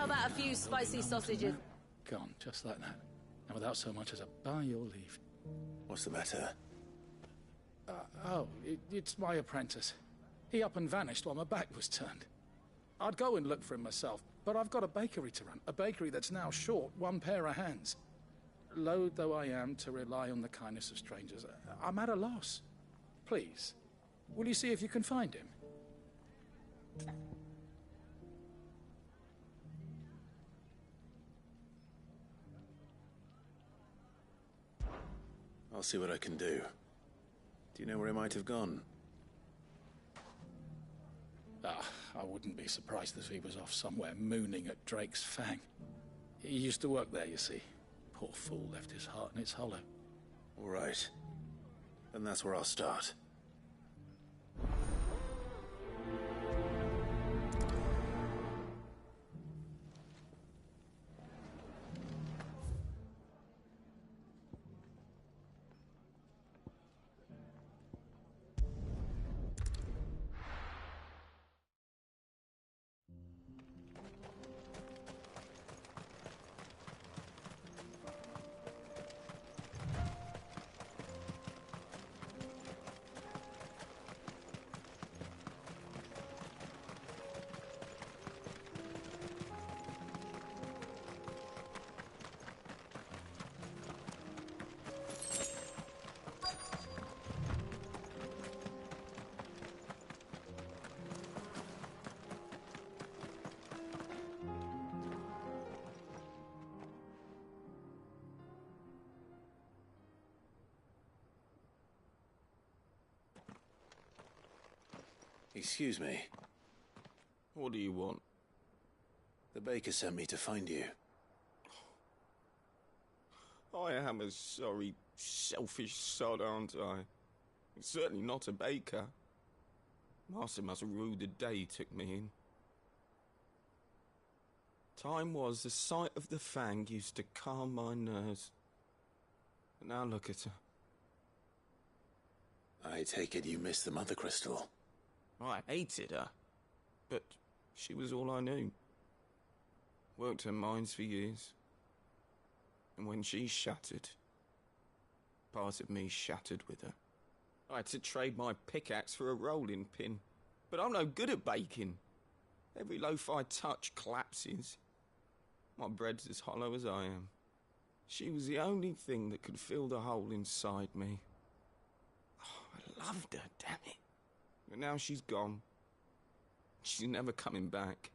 about a few spicy sausages? Gone, just like that. And without so much as a by your leave. What's the matter? It's my apprentice. He up and vanished while my back was turned. I'd go and look for him myself, but I've got a bakery to run. A bakery that's now short one pair of hands. Loath though I am to rely on the kindness of strangers, I'm at a loss. Please, will you see if you can find him? I'll see what I can do. Do you know where he might have gone? I wouldn't be surprised if he was off somewhere mooning at Drake's Fang. He used to work there, you see. Poor fool left his heart in its hollow. All right. Then that's where I'll start. Excuse me. What do you want? The baker sent me to find you. I am a sorry, selfish sod, aren't I? Certainly not a baker. Master must rue the day he took me in. Time was the sight of the Fang used to calm my nerves. But now look at her. I take it you missed the Mother Crystal. I hated her, but she was all I knew. Worked her mines for years. And when she shattered, part of me shattered with her. I had to trade my pickaxe for a rolling pin, but I'm no good at baking. Every loaf I touch collapses. My bread's as hollow as I am. She was the only thing that could fill the hole inside me. Oh, I loved her, damn it. But now she's gone. She's never coming back.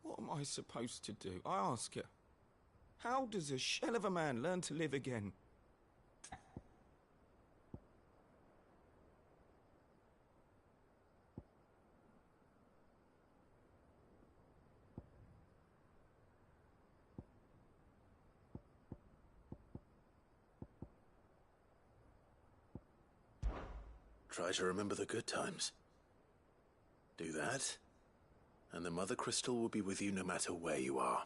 What am I supposed to do? I ask her. How does a shell of a man learn to live again? Try to remember the good times. Do that, and the Mother Crystal will be with you no matter where you are.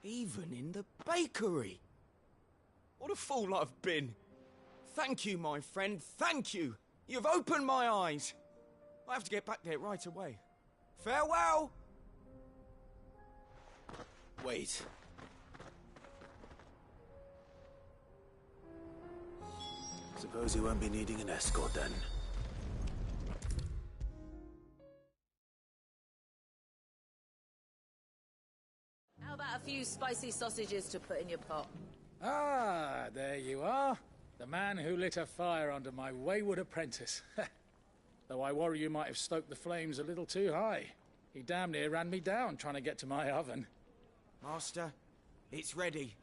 Even in the bakery? What a fool I've been. Thank you, my friend, thank you. You've opened my eyes. I have to get back there right away. Farewell! Wait. Suppose you won't be needing an escort then. How about a few spicy sausages to put in your pot? Ah, there you are. The man who lit a fire under my wayward apprentice. Though I worry you might have stoked the flames a little too high. He damn near ran me down trying to get to my oven. Master, it's ready.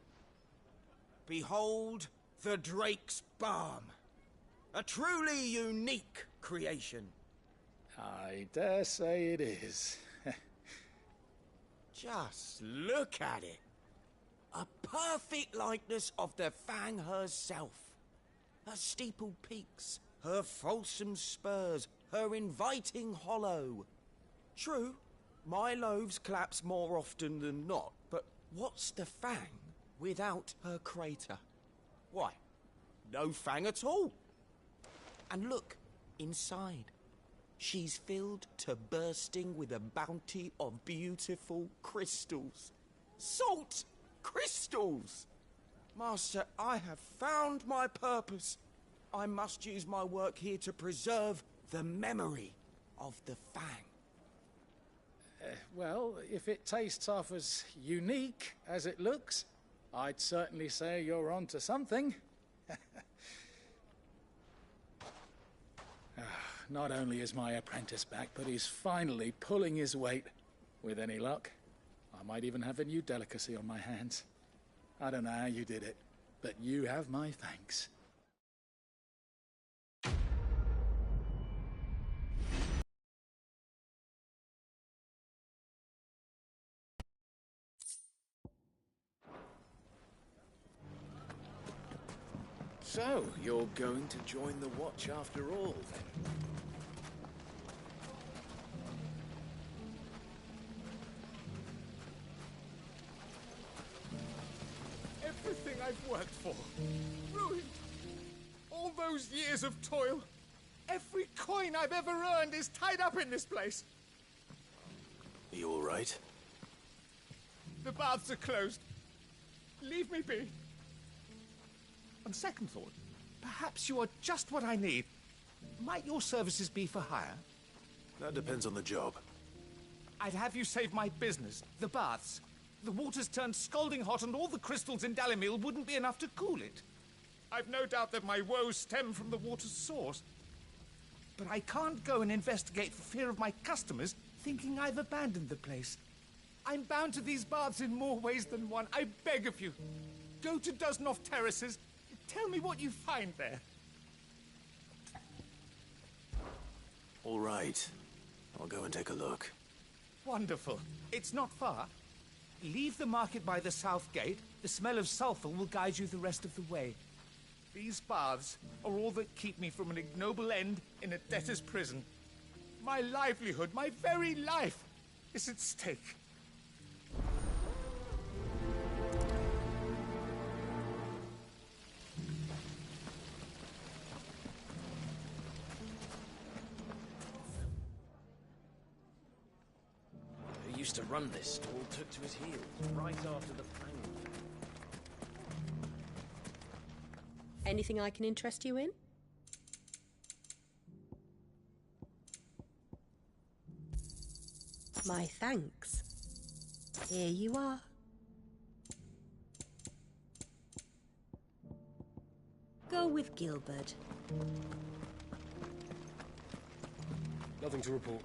Behold the Drake's Balm. A truly unique creation. I dare say it is. Just look at it. A perfect likeness of the Fang herself. Her steepled peaks, her fulsome spurs, her inviting hollow. True, my loaves collapse more often than not, but what's the Fang without her crater? Why, no Fang at all. And look, inside. She's filled to bursting with a bounty of beautiful crystals. Salt crystals! Master, I have found my purpose. I must use my work here to preserve the memory of the Fang. Well, if it tastes half as unique as it looks, I'd certainly say you're onto something. Not only is my apprentice back, but he's finally pulling his weight. With any luck, I might even have a new delicacy on my hands. I don't know how you did it, but you have my thanks. So, you're going to join the Watch after all, then? Everything I've worked for, ruined. All those years of toil, every coin I've ever earned is tied up in this place. Are you all right? The baths are closed. Leave me be. On second thought, perhaps you are just what I need. Might your services be for hire? That depends on the job. I'd have you save my business, the baths. The water's turned scalding hot and all the crystals in Dalimil wouldn't be enough to cool it. I've no doubt that my woes stem from the water's source. But I can't go and investigate for fear of my customers thinking I've abandoned the place. I'm bound to these baths in more ways than one. I beg of you. Go to Dusnov Terraces. Tell me what you find there. All right. I'll go and take a look. Wonderful. It's not far. Leave the market by the south gate. The smell of sulfur will guide you the rest of the way. These baths are all that keep me from an ignoble end in a debtor's prison. My livelihood, my very life, is at stake. Who used to run this stall took to his heels right after the Fang. Anything I can interest you in? My thanks. Here you are. Go with Gilbert. Nothing to report.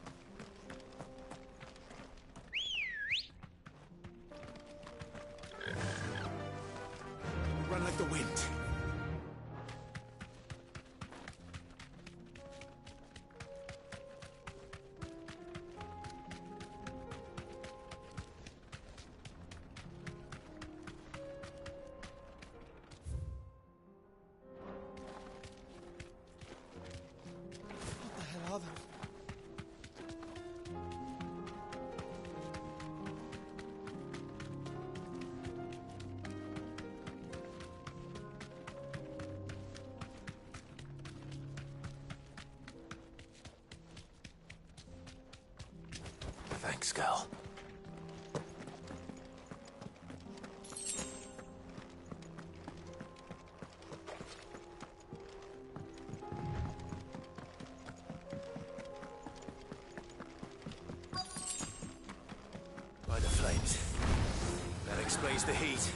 Run like the wind. What the hell are those? Thanks, Gal. By the flames. That explains the heat.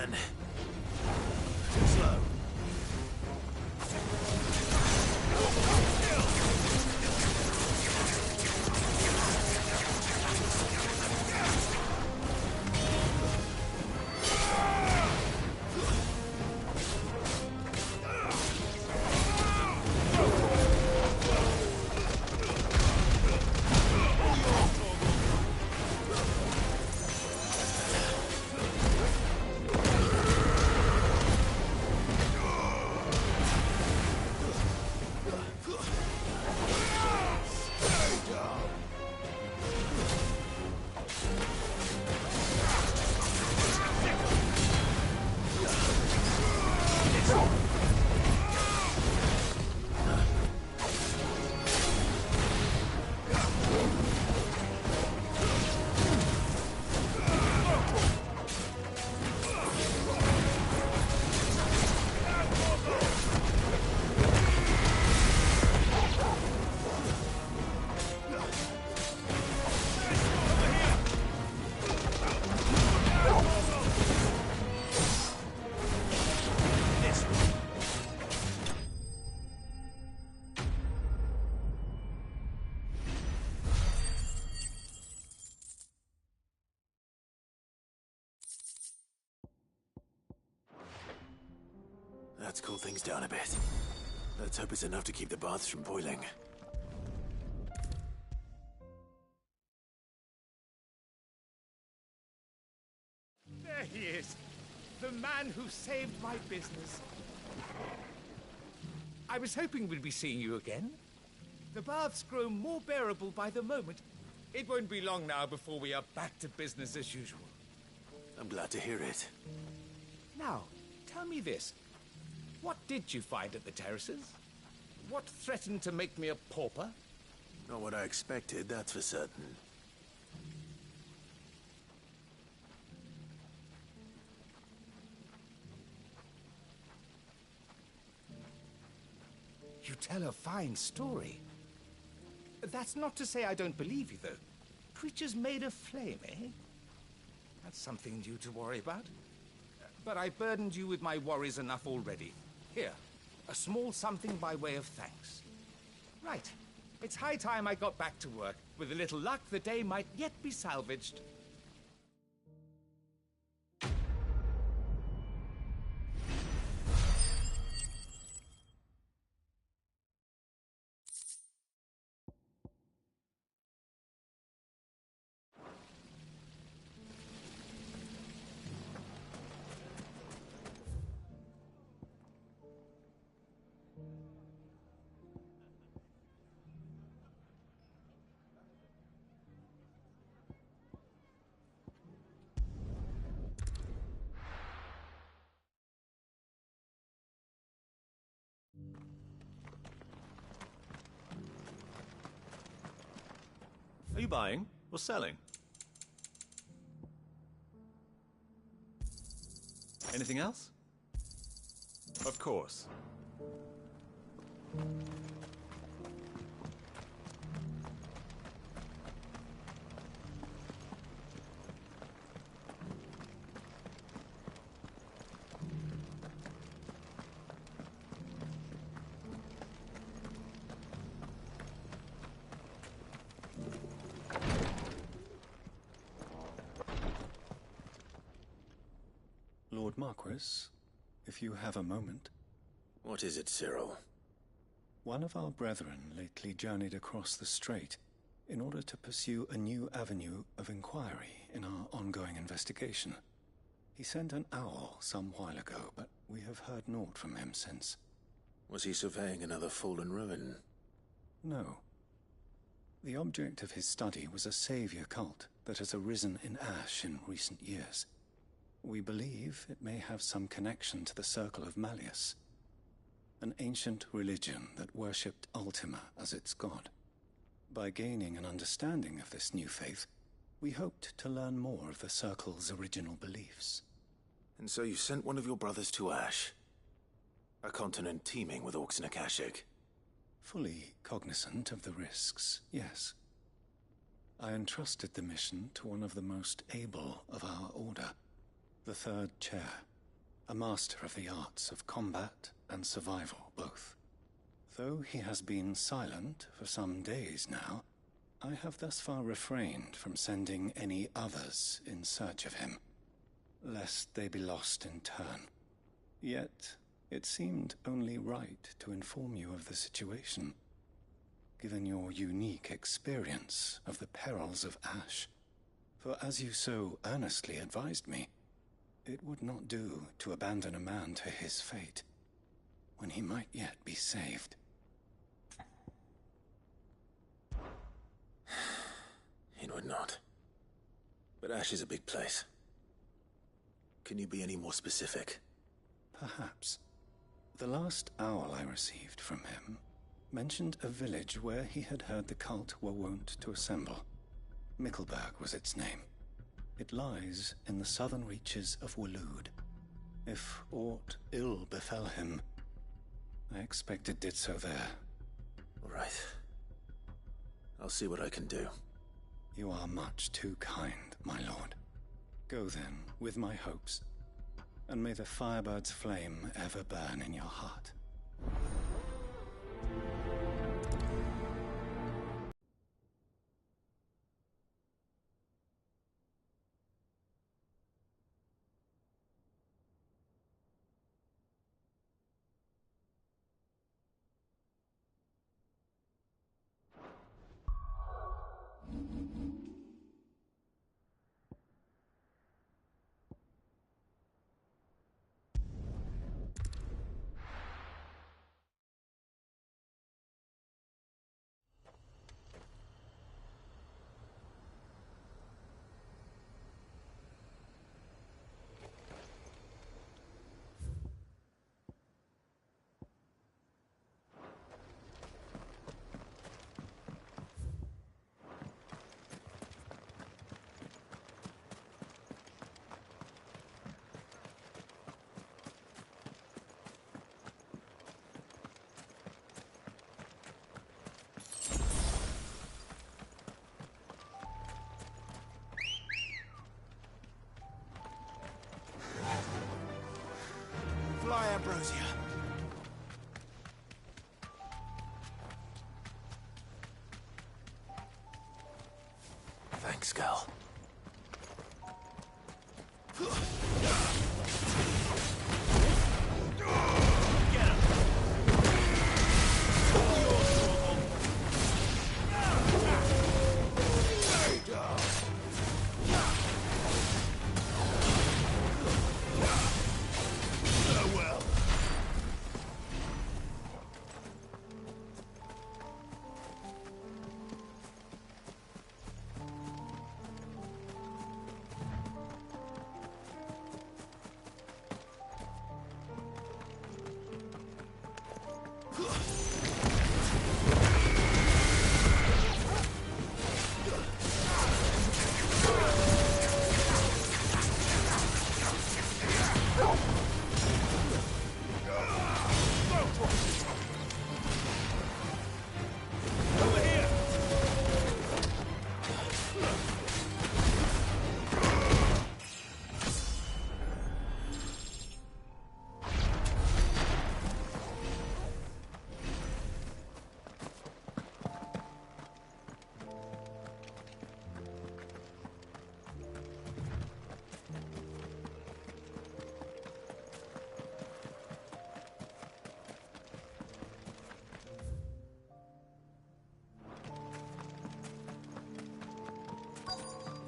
can. Too slow. Let's cool things down a bit. Let's hope it's enough to keep the baths from boiling. There he is. The man who saved my business. I was hoping we'd be seeing you again. The baths grow more bearable by the moment. It won't be long now before we are back to business as usual. I'm glad to hear it. Now, tell me this. What did you find at the terraces? What threatened to make me a pauper? Not what I expected, that's for certain. You tell a fine story. That's not to say I don't believe you, though. Creatures made of flame, eh? That's something new to worry about. But I burdened you with my worries enough already. Here, a small something by way of thanks. Right. It's high time I got back to work. With a little luck, the day might yet be salvaged. Are you buying or selling? Anything else? Of course. Lord Marquis, if you have a moment. What is it, Cyril? One of our brethren lately journeyed across the strait in order to pursue a new avenue of inquiry in our ongoing investigation. He sent an owl some while ago, but we have heard naught from him since. Was he surveying another fallen ruin? No. The object of his study was a savior cult that has arisen in Ash in recent years. We believe it may have some connection to the Circle of Malleus, an ancient religion that worshipped Ultima as its god. By gaining an understanding of this new faith, we hoped to learn more of the Circle's original beliefs. And so you sent one of your brothers to Ash? A continent teeming with orcs and Akashic? Fully cognizant of the risks, yes. I entrusted the mission to one of the most able of our order, the third chair, a master of the arts of combat and survival both. Though he has been silent for some days now, I have thus far refrained from sending any others in search of him, lest they be lost in turn. Yet, it seemed only right to inform you of the situation, given your unique experience of the perils of Ash. For as you so earnestly advised me, it would not do to abandon a man to his fate, when he might yet be saved. It would not. But Ash is a big place. Can you be any more specific? Perhaps. The last owl I received from him mentioned a village where he had heard the cult were wont to assemble. Mickleburg was its name. It lies in the southern reaches of Waloed. If aught ill befell him, I expect it did so there. All right. I'll see what I can do. You are much too kind, my lord. Go then, with my hopes, and may the Firebird's flame ever burn in your heart. Fly, Ambrosia. Thanks, Gal.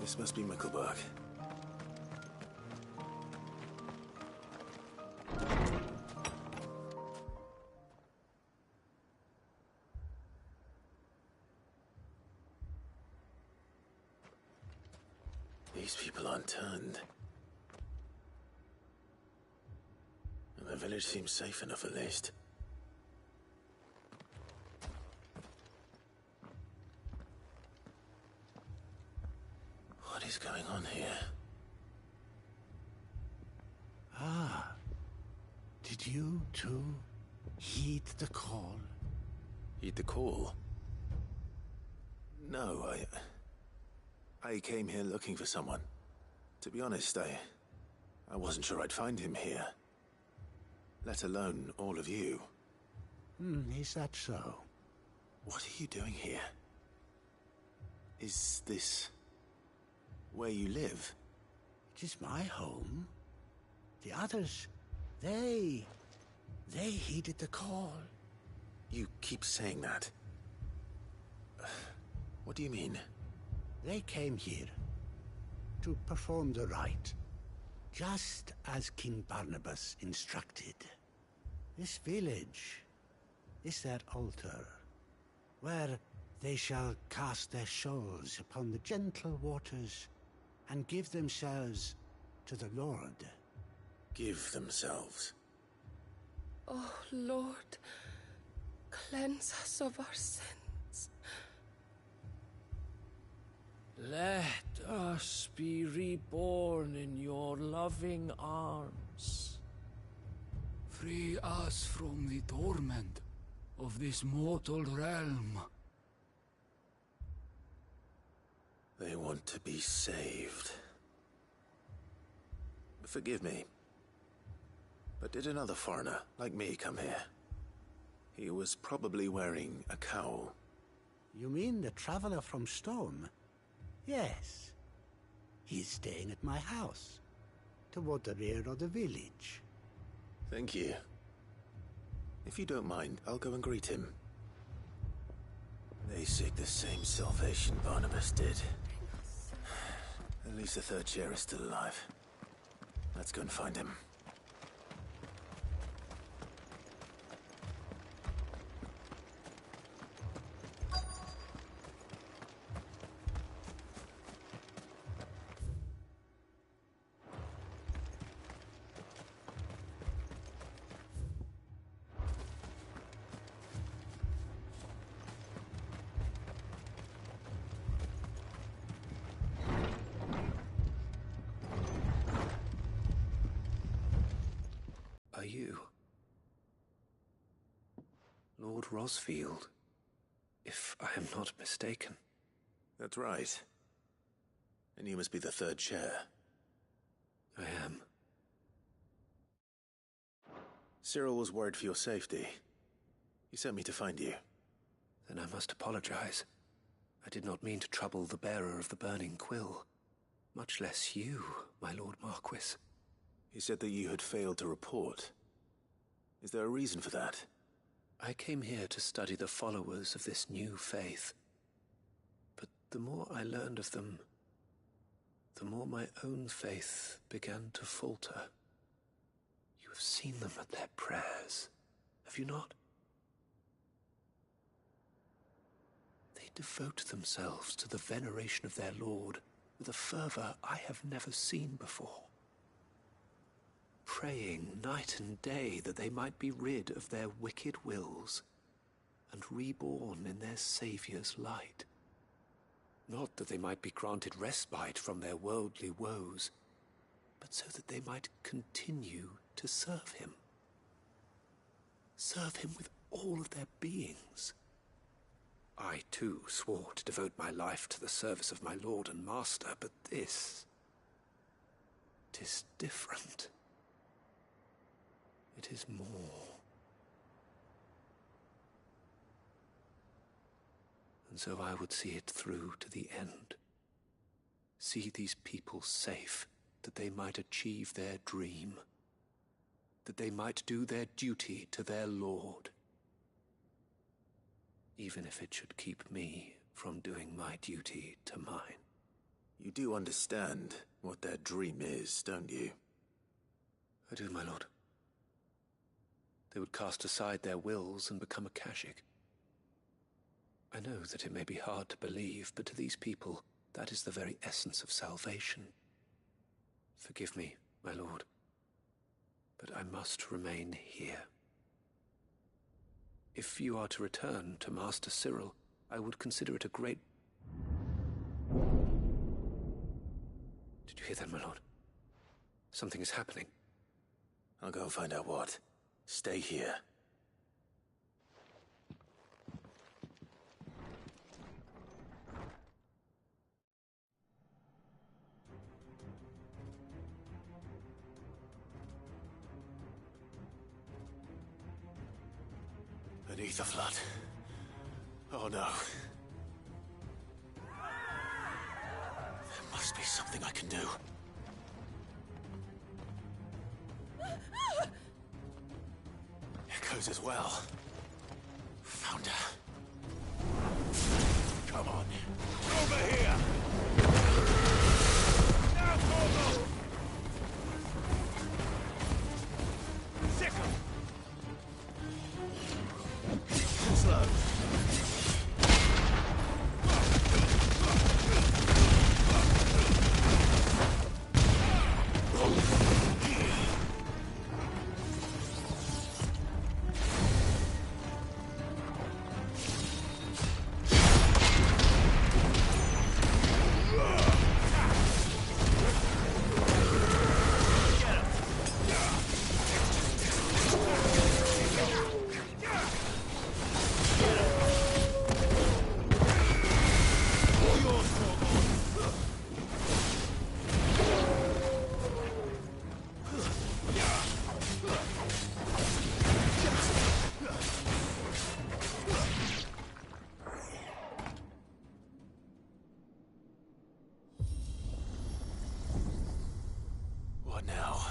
This must be Mickleburg. These people aren't turned. And the village seems safe enough at least. What is going on here? Ah. Did you, too, heed the call? Heed the call? No, I came here looking for someone. To be honest, I wasn't sure I'd find him here. let alone all of you. Is that so? What are you doing here? Is this where you live? It is my home. The others, they heeded the call. You keep saying that. What do you mean? They came here to perform the rite, just as King Barnabas instructed. This village is their altar, where they shall cast their souls upon the gentle waters and give themselves to the Lord. Give themselves? Oh, Lord, cleanse us of our sins. Let us be reborn in your loving arms. Free us from the torment of this mortal realm. They want to be saved. Forgive me, but did another foreigner like me come here? He was probably wearing a cowl. You mean the traveler from Stone? Yes. He's staying at my house, toward the rear of the village. Thank you. If you don't mind, I'll go and greet him. They seek the same salvation Barnabas did. At least the third chair is still alive. Let's go and find him. You, Lord Rosfield, if I am not mistaken. That's right. And you must be the third chair. I am. Cyril was worried for your safety. He sent me to find you. Then I must apologize. I did not mean to trouble the bearer of the burning quill, much less you, my Lord Marquis. He said that you had failed to report. Is there a reason for that? I came here to study the followers of this new faith. But the more I learned of them, the more my own faith began to falter. You have seen them at their prayers, have you not? They devote themselves to the veneration of their Lord with a fervor I have never seen before. Praying night and day that they might be rid of their wicked wills and reborn in their Saviour's light. Not that they might be granted respite from their worldly woes, but so that they might continue to serve him. Serve him with all of their beings. I, too, swore to devote my life to the service of my Lord and Master, but this... 'tis different. It is more. And so I would see it through to the end. See these people safe, that they might achieve their dream. That they might do their duty to their Lord. Even if it should keep me from doing my duty to mine. You do understand what their dream is, don't you? I do, my lord. They would cast aside their wills and become Akashic. I know that it may be hard to believe, but to these people, that is the very essence of salvation. Forgive me, my lord, but I must remain here. If you are to return to Master Cyril, I would consider it a great... Did you hear that, my lord? Something is happening. I'll go and find out what. Stay here. Beneath the flood. Oh no. There must be something I can do. Echoes as well. Found her. Come on. Over here! Now, Corvo! Sickle! Slow. What now?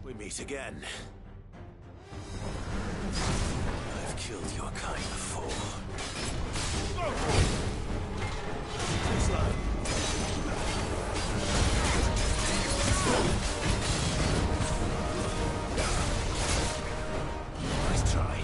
We meet again. I've killed your kind before. Slow. Nice try.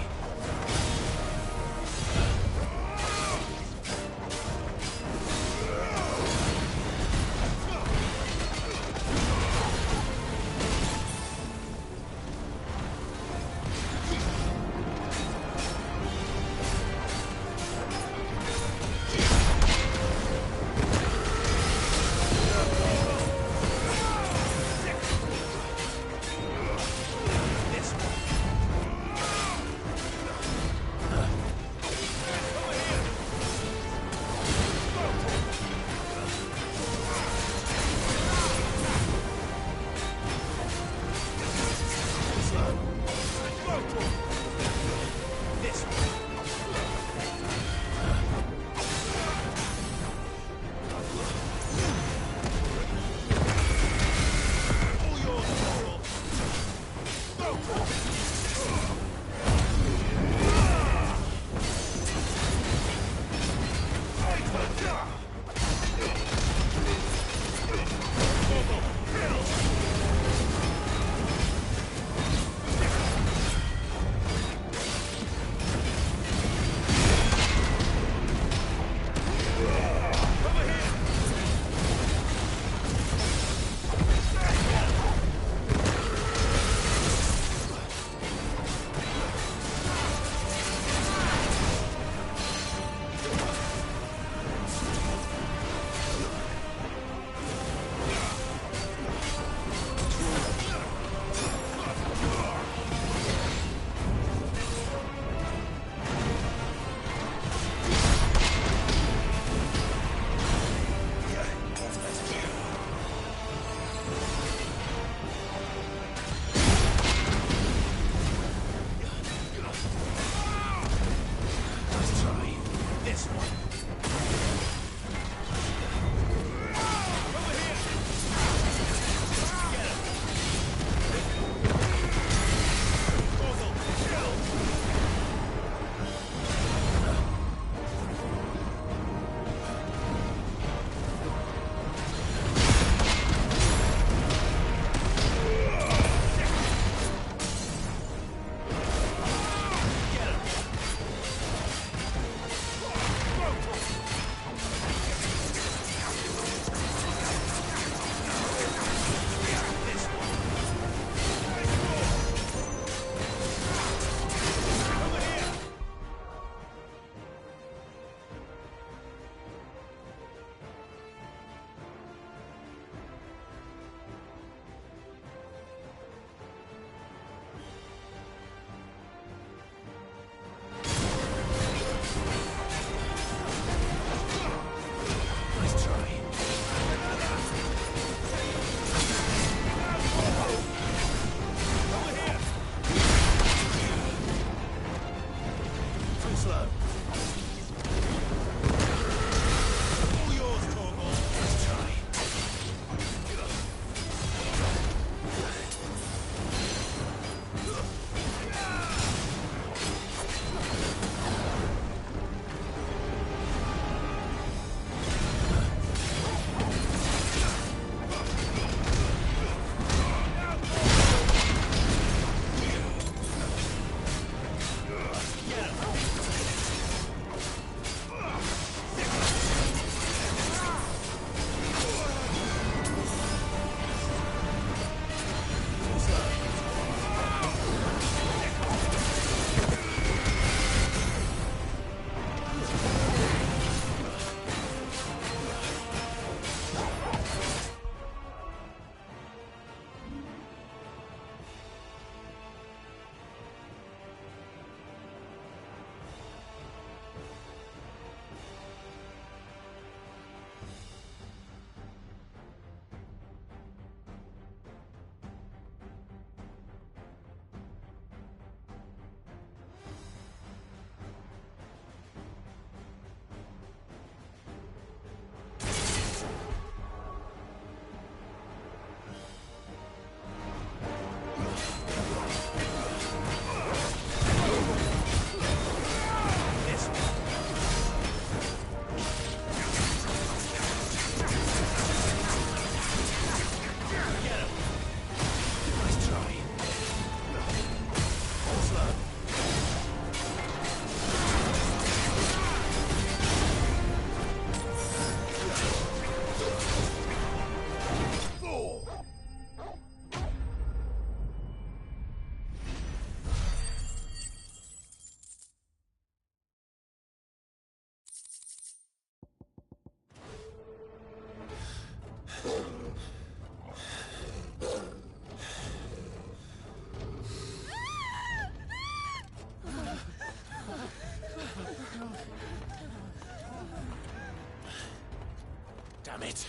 Damn it!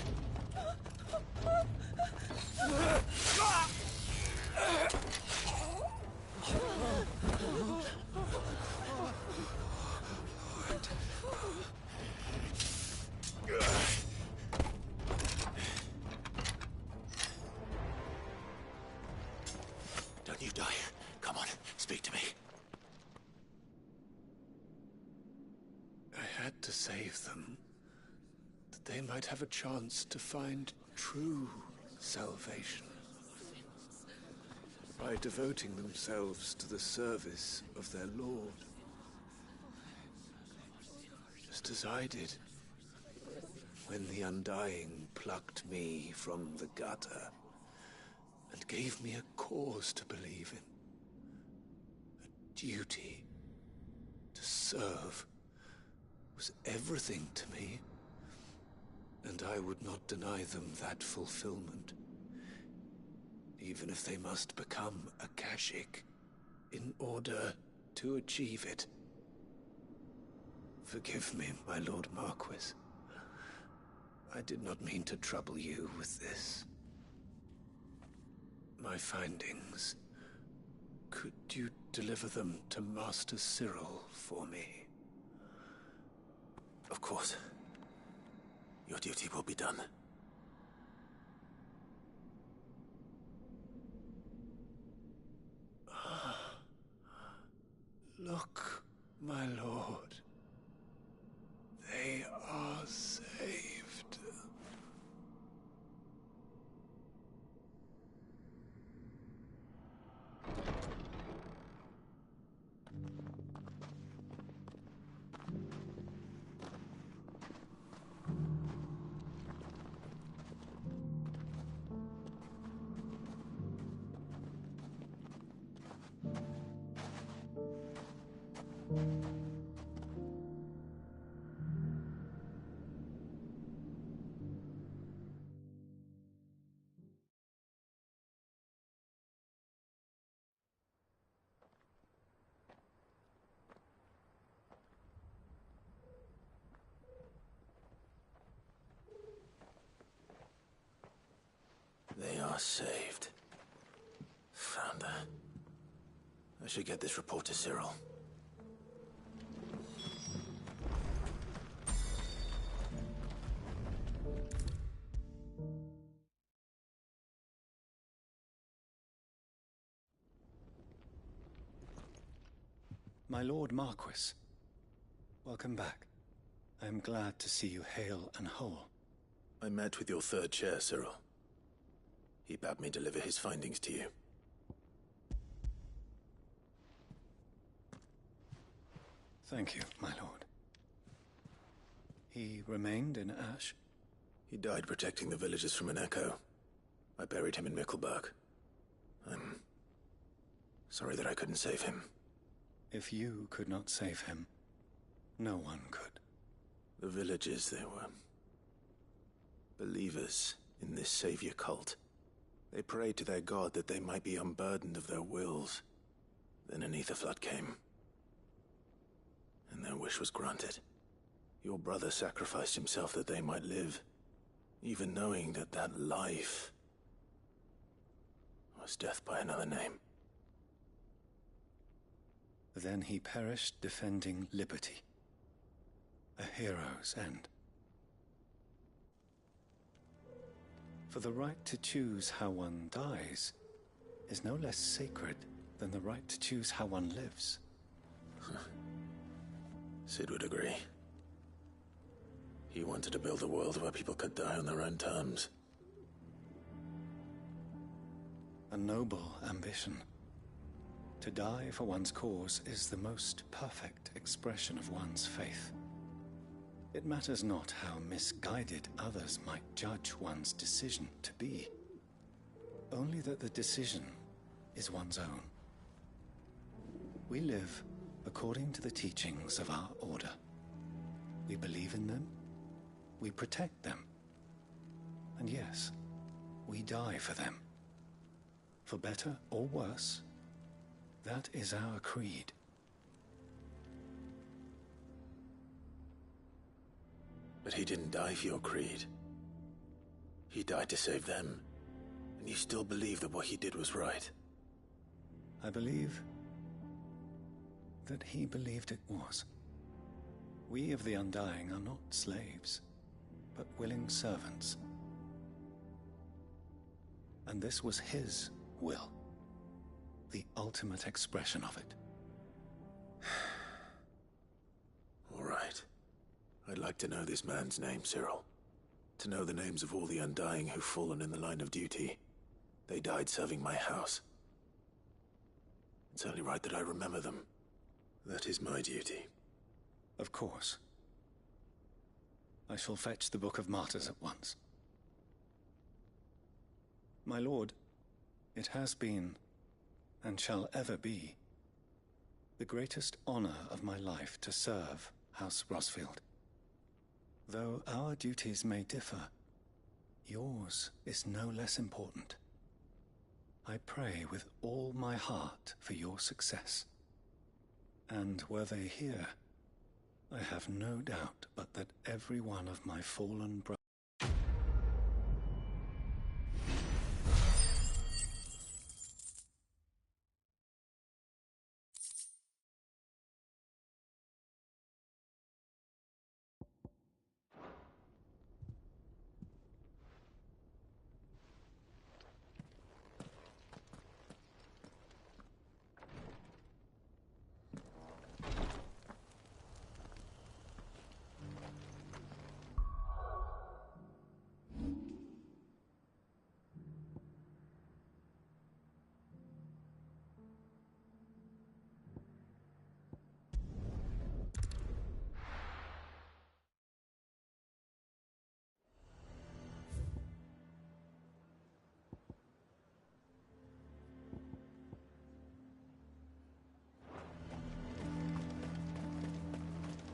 Don't you die. Come on, speak to me. I had to save them, that they might have a chance to find true salvation. By devoting themselves to the service of their Lord. Just as I did, when the Undying plucked me from the gutter and gave me a cause to believe in. A duty to serve was everything to me, and I would not deny them that fulfillment, even if they must become a Kashyyyk in order to achieve it. Forgive me, my Lord Marquis. I did not mean to trouble you with this. My findings. Could you deliver them to Master Cyril for me? Of course. Your duty will be done. Look, my lord. They are saved. They are saved. Found her. I should get this report to Cyril. My Lord Marquis, welcome back. I am glad to see you hale and whole. I met with your third chair, Cyril. He bade me deliver his findings to you. Thank you, my lord. He remained in Ash? He died protecting the villagers from an echo. I buried him in Mickelberg. I'm sorry that I couldn't save him. If you could not save him, no one could. The villagers, they were believers in this savior cult. They prayed to their god that they might be unburdened of their wills. Then an ether flood came, and their wish was granted. Your brother sacrificed himself that they might live, even knowing that that life was death by another name. Then he perished defending liberty. A hero's end. For the right to choose how one dies is no less sacred than the right to choose how one lives. Sid would agree. He wanted to build a world where people could die on their own terms. A noble ambition. To die for one's cause is the most perfect expression of one's faith. It matters not how misguided others might judge one's decision to be. Only that the decision is one's own. We live according to the teachings of our order. We believe in them, we protect them, and yes, we die for them. For better or worse, that is our creed. But he didn't die for your creed. He died to save them, and you still believe that what he did was right? I believe that he believed it was. We of the Undying are not slaves, but willing servants. And this was his will, the ultimate expression of it. All right. I'd like to know this man's name, Cyril. To know the names of all the Undying who've fallen in the line of duty. They died serving my house. It's only right that I remember them. That is my duty. Of course. I shall fetch the Book of Martyrs at once. My lord, it has been, and shall ever be, the greatest honor of my life to serve House Rosfield. Though our duties may differ, yours is no less important. I pray with all my heart for your success. And were they here, I have no doubt but that every one of my fallen brothers.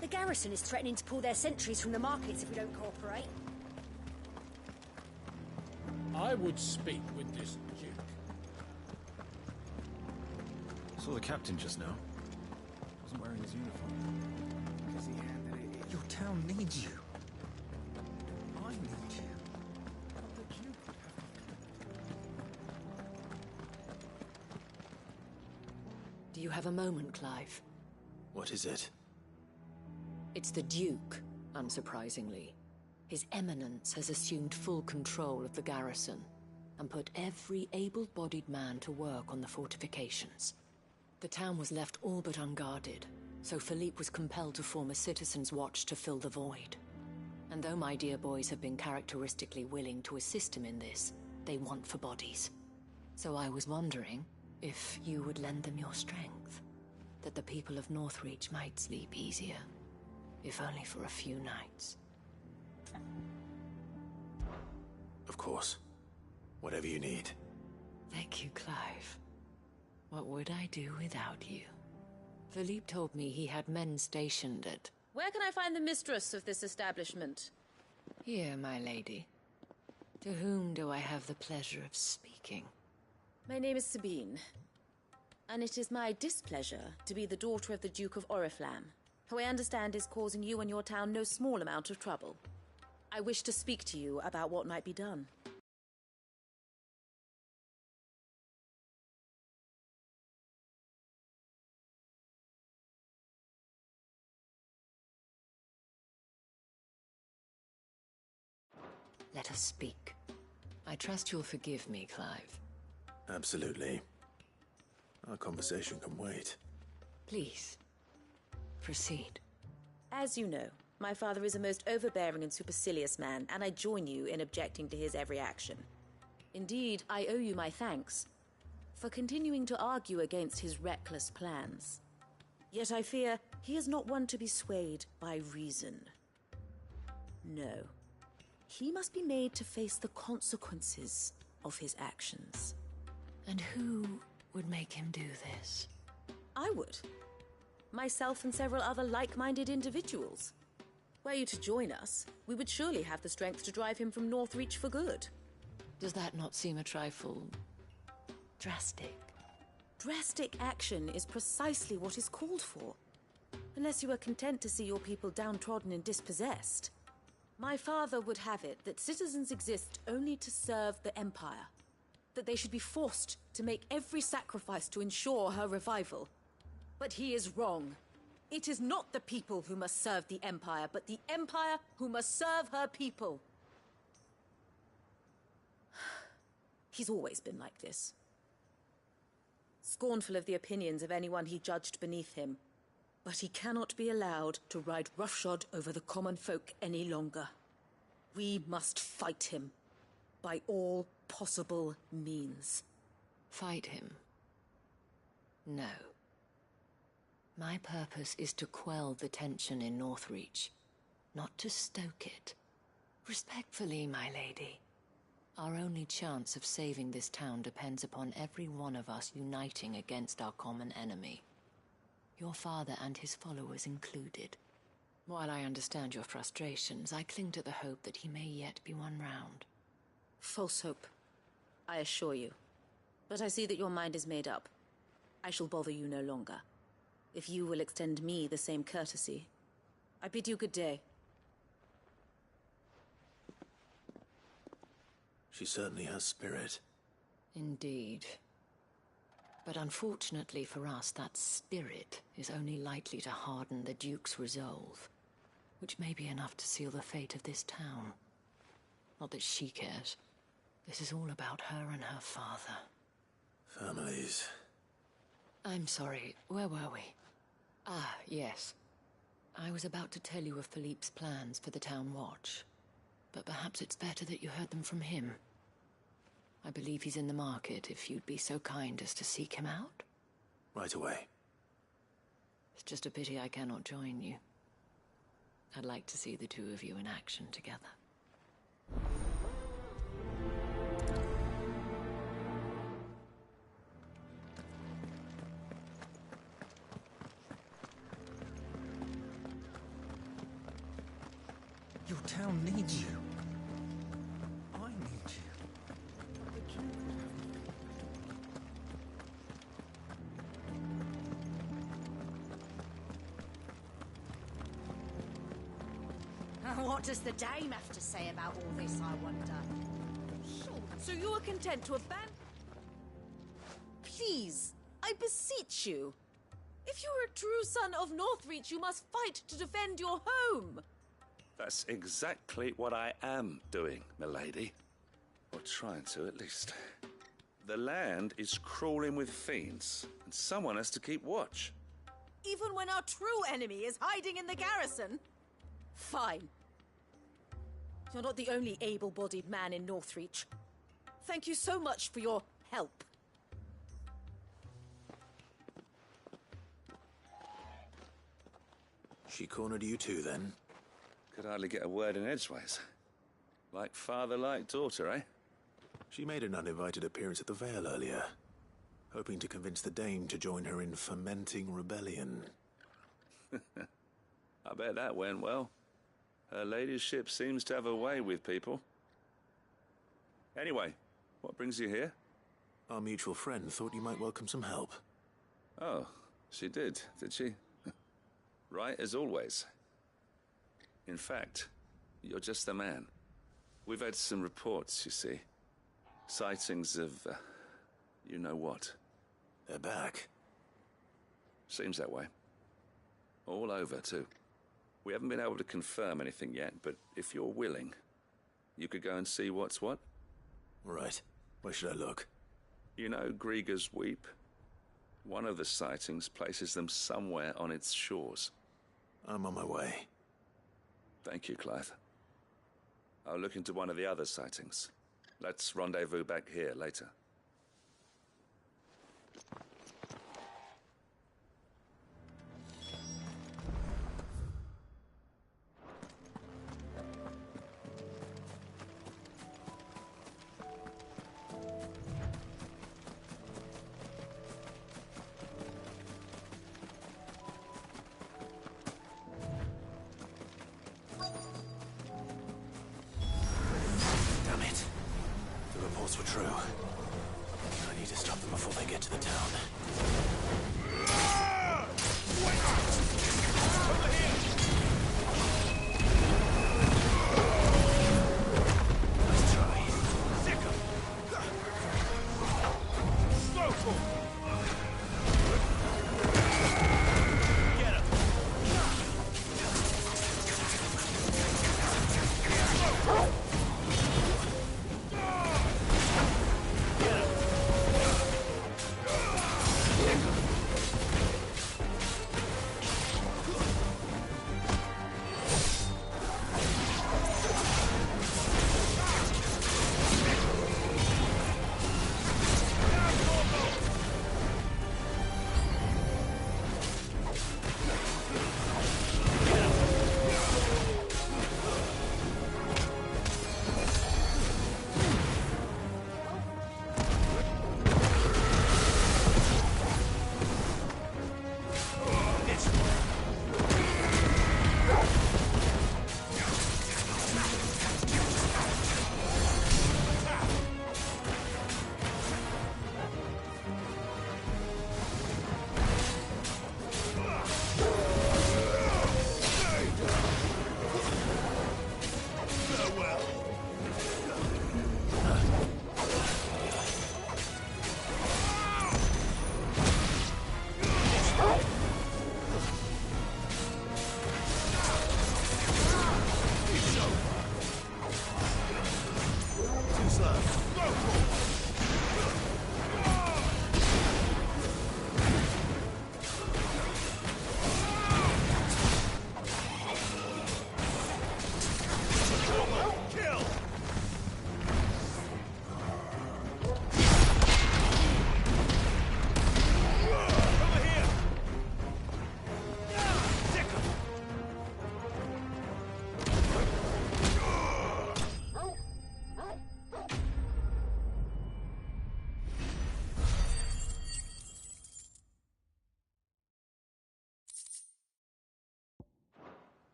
The garrison is threatening to pull their sentries from the markets if we don't cooperate. I would speak with this duke. Saw the captain just now. Wasn't wearing his uniform. Your town needs you. I need you. Do you have a moment, Clive? What is it? It's the Duke, unsurprisingly. His Eminence has assumed full control of the garrison and put every able-bodied man to work on the fortifications. The town was left all but unguarded, so Philippe was compelled to form a citizens' watch to fill the void. And though my dear boys have been characteristically willing to assist him in this, they want for bodies. So I was wondering if you would lend them your strength, that the people of Northreach might sleep easier. If only for a few nights. Of course. Whatever you need. Thank you, Clive. What would I do without you? Philippe told me he had men stationed at... Where can I find the mistress of this establishment? Here, my lady. To whom do I have the pleasure of speaking? My name is Sabine. And it is my displeasure to be the daughter of the Duke of Oriflamme, who I understand is causing you and your town no small amount of trouble. I wish to speak to you about what might be done. Let us speak. I trust you'll forgive me, Clive. Absolutely. Our conversation can wait. Please. Proceed. As you know, my father is a most overbearing and supercilious man, and I join you in objecting to his every action. Indeed, I owe you my thanks for continuing to argue against his reckless plans. Yet I fear he is not one to be swayed by reason. No. He must be made to face the consequences of his actions. And who would make him do this? I would. Myself and several other like-minded individuals. Were you to join us, we would surely have the strength to drive him from Northreach for good. Does that not seem a trifle... drastic? Drastic action is precisely what is called for. Unless you are content to see your people downtrodden and dispossessed. My father would have it that citizens exist only to serve the Empire. That they should be forced to make every sacrifice to ensure her revival. But he is wrong. It is not the people who must serve the Empire, but the Empire who must serve her people. He's always been like this. Scornful of the opinions of anyone he judged beneath him. But he cannot be allowed to ride roughshod over the common folk any longer. We must fight him. By all possible means. Fight him? No. My purpose is to quell the tension in Northreach, not to stoke it. Respectfully, my lady. Our only chance of saving this town depends upon every one of us uniting against our common enemy. Your father and his followers included. While I understand your frustrations, I cling to the hope that he may yet be won round. False hope, I assure you. But I see that your mind is made up. I shall bother you no longer. If you will extend me the same courtesy, I bid you good day. She certainly has spirit. Indeed. But unfortunately for us, that spirit is only likely to harden the Duke's resolve, which may be enough to seal the fate of this town. Not that she cares. This is all about her and her father. Families. I'm sorry, where were we? Ah, yes. I was about to tell you of Philippe's plans for the town watch, but perhaps it's better that you heard them from him. I believe he's in the market, if you'd be so kind as to seek him out. Right away. It's just a pity I cannot join you. I'd like to see the two of you in action together. Your town needs you. I need you. What does the dame have to say about all this, I wonder? So you are content to abandon... Please, I beseech you. If you are a true son of Northreach, you must fight to defend your home. That's exactly what I am doing, milady. Or trying to, at least. The land is crawling with fiends, and someone has to keep watch. Even when our true enemy is hiding in the garrison? Fine. You're not the only able-bodied man in Northreach. Thank you so much for your help. She cornered you too, then? Could hardly get a word in edgeways. Like father, like daughter, eh? She made an uninvited appearance at the Vale earlier, hoping to convince the Dame to join her in fomenting rebellion. I bet that went well. Her ladyship seems to have a way with people. Anyway, what brings you here? Our mutual friend thought you might welcome some help. Oh, she did she? Right as always. In fact, you're just the man. We've had some reports, you see. Sightings of, you know what. They're back. Seems that way. All over, too. We haven't been able to confirm anything yet, but if you're willing, you could go and see what's what. Right. Where should I look? You know Grieger's Weep? One of the sightings places them somewhere on its shores. I'm on my way. Thank you, Clive. I'll look into one of the other sightings. Let's rendezvous back here later. Damn it. The reports were true. I need to stop them before they get to the town. Over here!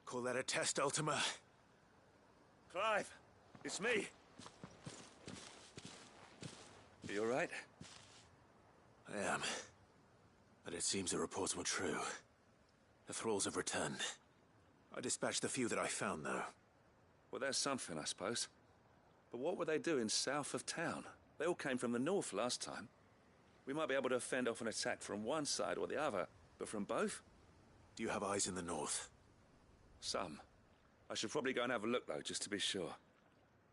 Call that a test, Ultima? Clive, it's me. Are you all right? I am. But it seems the reports were true. The thralls have returned. I dispatched the few that I found, though. Well, that's something, I suppose. But what were they doing south of town? They all came from the north last time. We might be able to fend off an attack from one side or the other, but from both? Do you have eyes in the north? Some. I should probably go and have a look, though, just to be sure.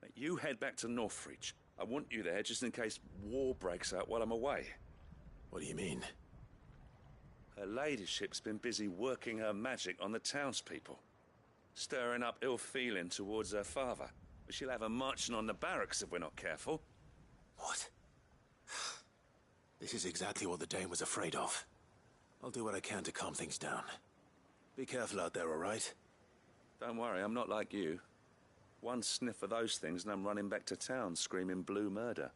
Now, you head back to Northreach. I want you there just in case war breaks out while I'm away. What do you mean? Her ladyship's been busy working her magic on the townspeople. Stirring up ill feeling towards her father. But she'll have her marching on the barracks if we're not careful. What? This is exactly what the Dane was afraid of. I'll do what I can to calm things down. Be careful out there, all right? Don't worry, I'm not like you. One sniff of those things and I'm running back to town screaming blue murder.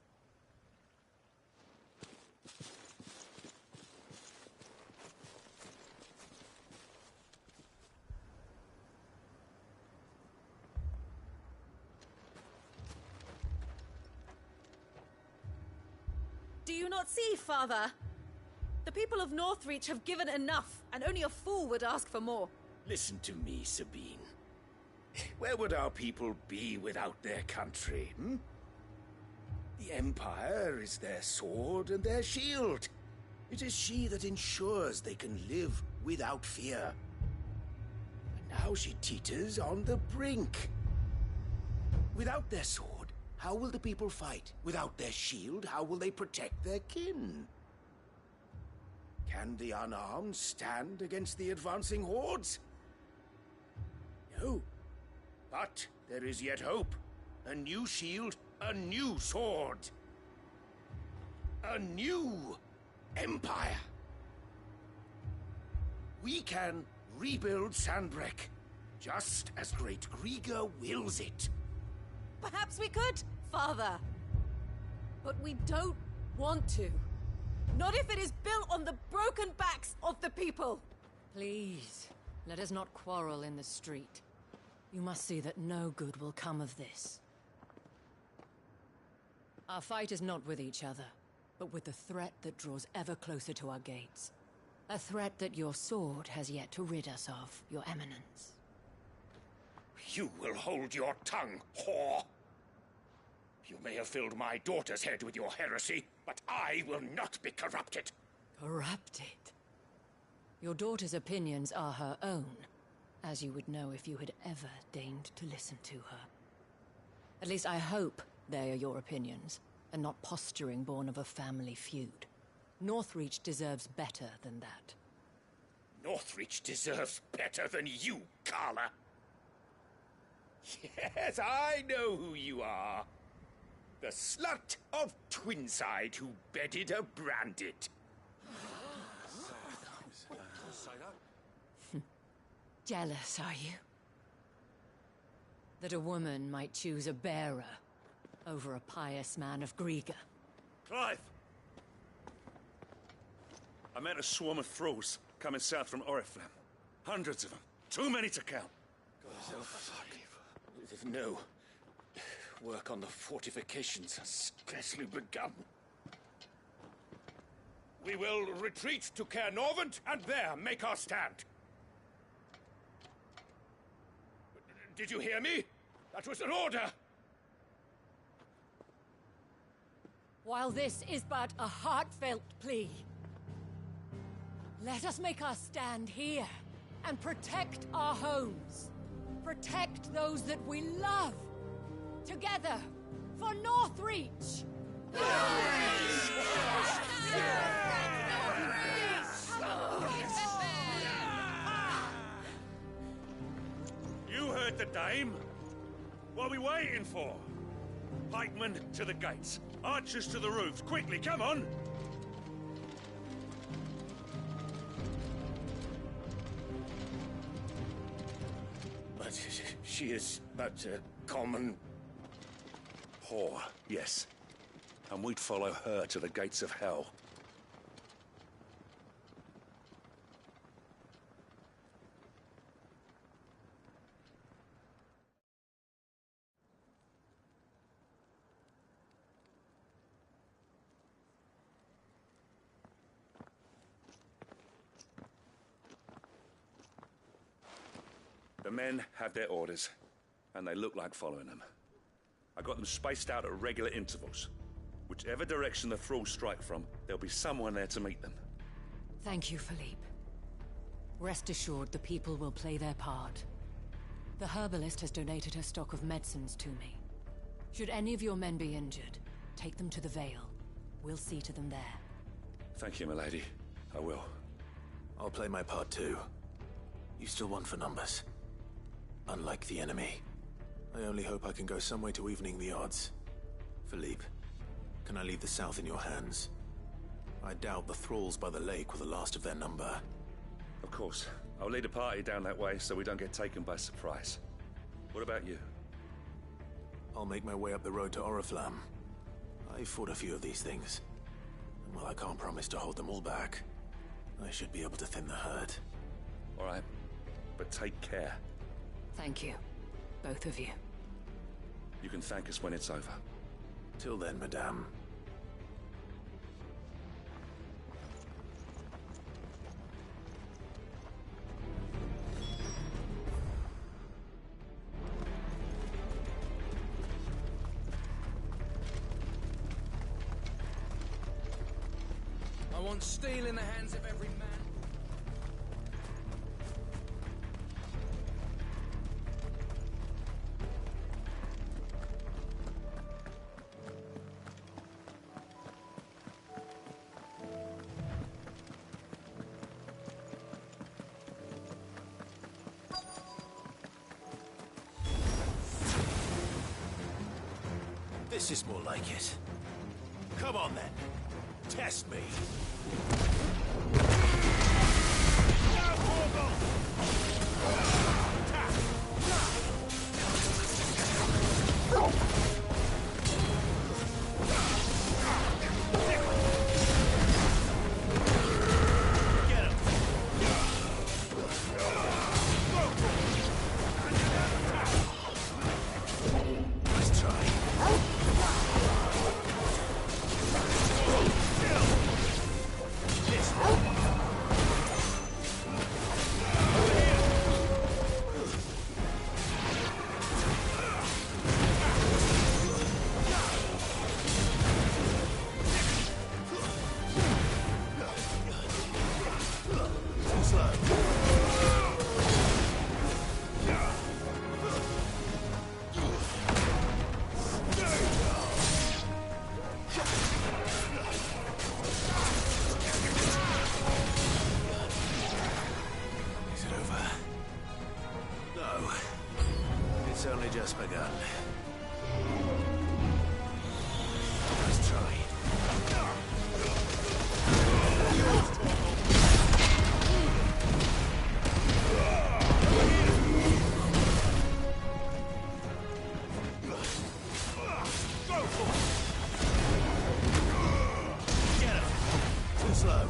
Do you not see, Father? The people of Northreach have given enough, and only a fool would ask for more. Listen to me, Sabine. Where would our people be without their country, hmm? The Empire is their sword and their shield. It is she that ensures they can live without fear. And now she teeters on the brink. Without their sword, how will the people fight? Without their shield, how will they protect their kin? Can the unarmed stand against the advancing hordes? No. But there is yet hope. A new shield, a new sword. A new empire. We can rebuild Sandbreck, just as Great Grieger wills it. Perhaps we could, Father. But we don't want to. Not if it is built on the broken backs of the people. Please, let us not quarrel in the street. You must see that no good will come of this. Our fight is not with each other, but with the threat that draws ever closer to our gates. A threat that your sword has yet to rid us of, Your Eminence. You will hold your tongue, whore! You may have filled my daughter's head with your heresy, but I will not be corrupted. Corrupted? Your daughter's opinions are her own, as you would know if you had ever deigned to listen to her. At least I hope they are your opinions, and not posturing born of a family feud. Northreach deserves better than that. Northreach deserves better than you, Carla. Yes, I know who you are. The slut of Twinside who bedded a Brandit. Jealous, are you? That a woman might choose a bearer over a pious man of Grieger. Clive! I met a swarm of thralls coming south from Oriflamme. Hundreds of them. Too many to count. Oh, fuck. No. Work on the fortifications has scarcely begun. We will retreat to Caer Norvent and there make our stand. Did you hear me? That was an order! While this is but a heartfelt plea, let us make our stand here and protect our homes. Protect those that we love. Together, for Northreach! You heard the dame. What are we waiting for? Pikemen to the gates. Archers to the roofs. Quickly, come on! But she is but a common... whore, yes. And we'd follow her to the gates of hell. The men have their orders, and they look like following them. I got them spaced out at regular intervals. Whichever direction the thralls strike from, there'll be someone there to meet them. Thank you, Philippe. Rest assured, the people will play their part. The herbalist has donated her stock of medicines to me. Should any of your men be injured, take them to the Vale. We'll see to them there. Thank you, milady. I will. I'll play my part too. You still want for numbers. Unlike the enemy. I only hope I can go some way to evening the odds. Philippe, can I leave the south in your hands? I doubt the thralls by the lake were the last of their number. Of course. I'll lead a party down that way so we don't get taken by surprise. What about you? I'll make my way up the road to Oriflamme. I've fought a few of these things. And while I can't promise to hold them all back, I should be able to thin the herd. All right. But take care. Thank you. Both of you. You can thank us when it's over. Till then, madame. I want steel in the hands of every man. This is more like it. Come on then. Test me. It's only just begun. Nice try. Get him! Too slow.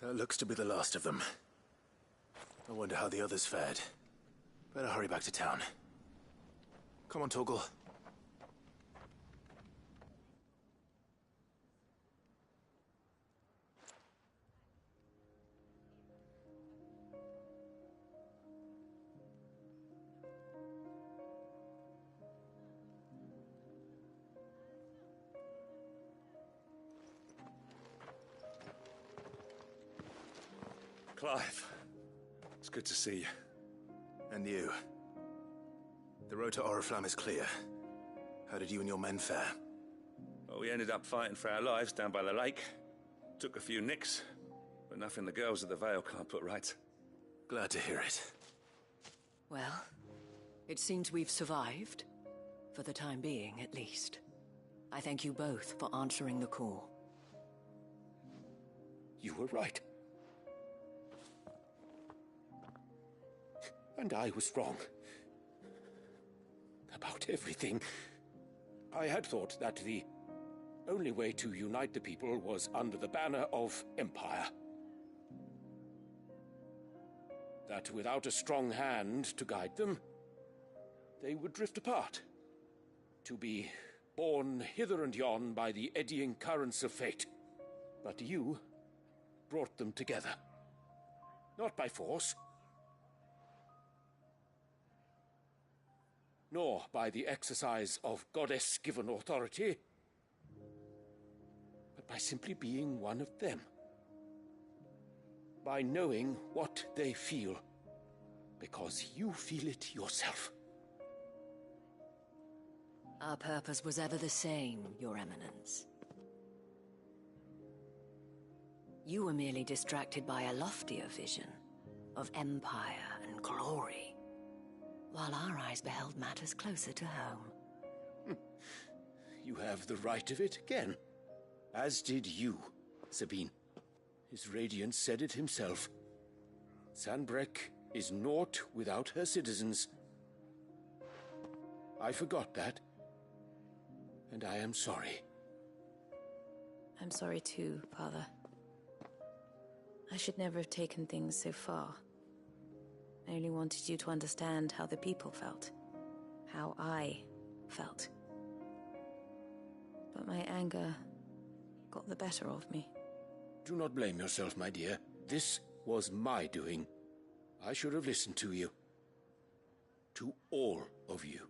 That looks to be the last of them. I wonder how the others fared. Better hurry back to town. Come on, Torgal. Clive, it's good to see you. And you. The road to Oriflamme is clear. How did you and your men fare? Well, we ended up fighting for our lives down by the lake. Took a few nicks, but nothing the girls of the Vale can't put right. Glad to hear it. Well, it seems we've survived. For the time being, at least. I thank you both for answering the call. You were right. And I was wrong. About everything. I had thought that the only way to unite the people was under the banner of Empire. That without a strong hand to guide them, they would drift apart. To be borne hither and yon by the eddying currents of fate. But you brought them together. Not by force, nor by the exercise of goddess-given authority, but by simply being one of them. By knowing what they feel, because you feel it yourself. Our purpose was ever the same, Your Eminence. You were merely distracted by a loftier vision of empire and glory, while our eyes beheld matters closer to home. You have the right of it again. As did you, Sabine. His Radiance said it himself. Sanbreque is naught without her citizens. I forgot that, and I am sorry. I'm sorry too, Father. I should never have taken things so far. I only wanted you to understand how the people felt. How I felt. But my anger got the better of me. Do not blame yourself, my dear. This was my doing. I should have listened to you. To all of you.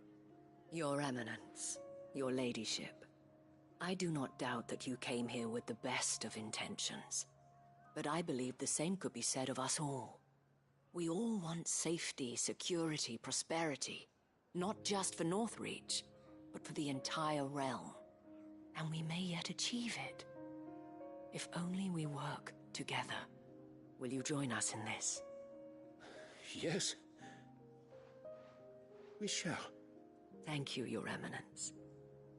Your Eminence, your Ladyship, I do not doubt that you came here with the best of intentions. But I believe the same could be said of us all. We all want safety, security, prosperity. Not just for Northreach, but for the entire realm. And we may yet achieve it. If only we work together. Will you join us in this? Yes. We shall. Thank you, Your Eminence.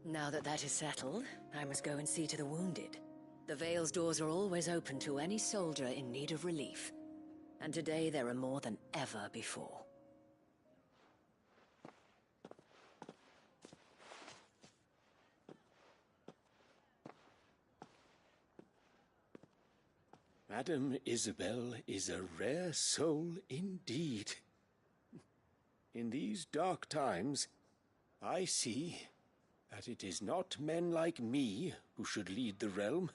Now that that is settled, I must go and see to the wounded. The Vale's doors are always open to any soldier in need of relief. And today there are more than ever before. Madame Isabel is a rare soul indeed. In these dark times, I see that it is not men like me who should lead the realm,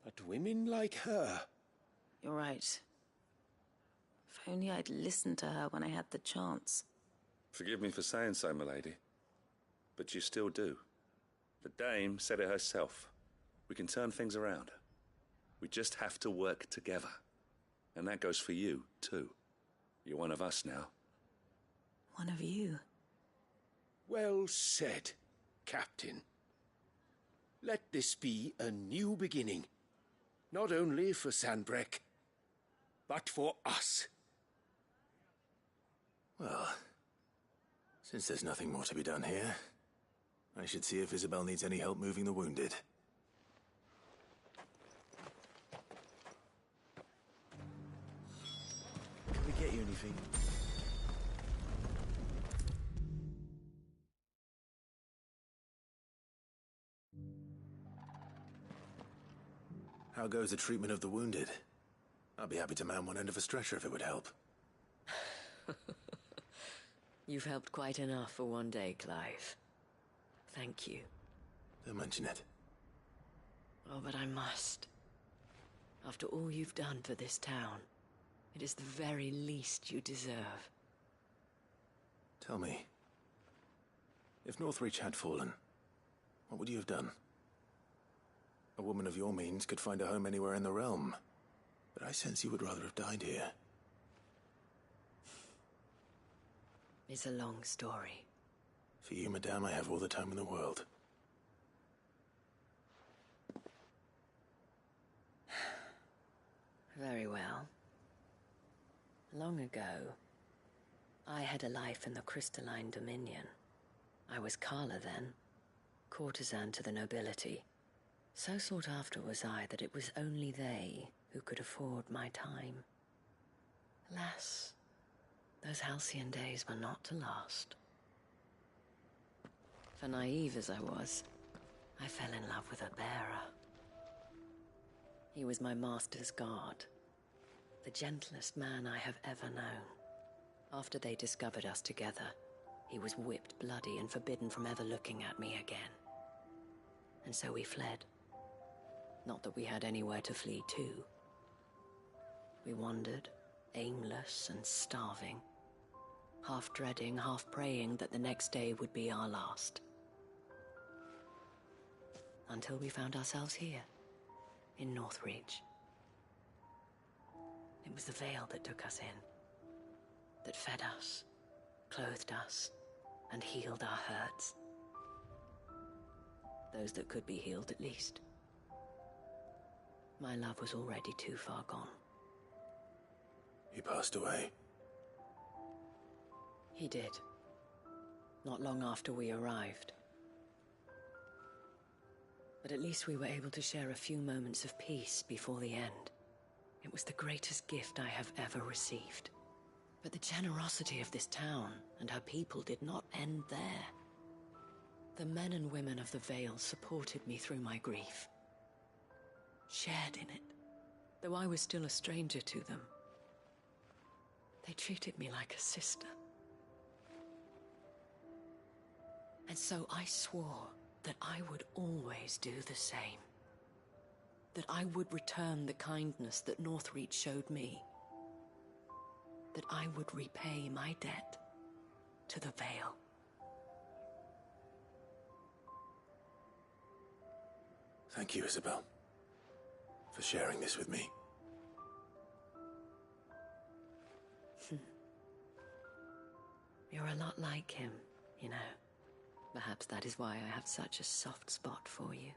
but women like her. You're right. If only I'd listened to her when I had the chance. Forgive me for saying so, milady, but you still do. The Dame said it herself. We can turn things around. We just have to work together. And that goes for you, too. You're one of us now. One of you? Well said, Captain. Let this be a new beginning. Not only for Sanbreque, but for us. Well, since there's nothing more to be done here, I should see if Isabel needs any help moving the wounded. Can we get you anything? How goes the treatment of the wounded? I'd be happy to man one end of a stretcher if it would help. You've helped quite enough for one day, Clive. Thank you. Don't mention it. Oh, but I must. After all you've done for this town, it is the very least you deserve. Tell me, if Northreach had fallen, what would you have done? A woman of your means could find a home anywhere in the realm, but I sense you would rather have died here. It's a long story. For you, madame, I have all the time in the world. Very well. Long ago, I had a life in the Crystalline Dominion. I was Carla then, courtesan to the nobility. So sought after was I that it was only they who could afford my time. Alas, those halcyon days were not to last. For naive as I was, I fell in love with a bearer. He was my master's guard, the gentlest man I have ever known. After they discovered us together, he was whipped bloody and forbidden from ever looking at me again. And so we fled. Not that we had anywhere to flee to. We wandered, aimless and starving, half dreading, half praying that the next day would be our last. Until we found ourselves here, in Northreach. It was the Veil that took us in, that fed us, clothed us, and healed our hurts. Those that could be healed, at least. My love was already too far gone. He passed away. He did. Not long after we arrived. But at least we were able to share a few moments of peace before the end. It was the greatest gift I have ever received. But the generosity of this town and her people did not end there. The men and women of the Veil supported me through my grief. Shared in it, though I was still a stranger to them. They treated me like a sister. And so I swore that I would always do the same. That I would return the kindness that Northreach showed me. That I would repay my debt to the Veil. Thank you, Isabel, for sharing this with me. You're a lot like him, you know. Perhaps that is why I have such a soft spot for you.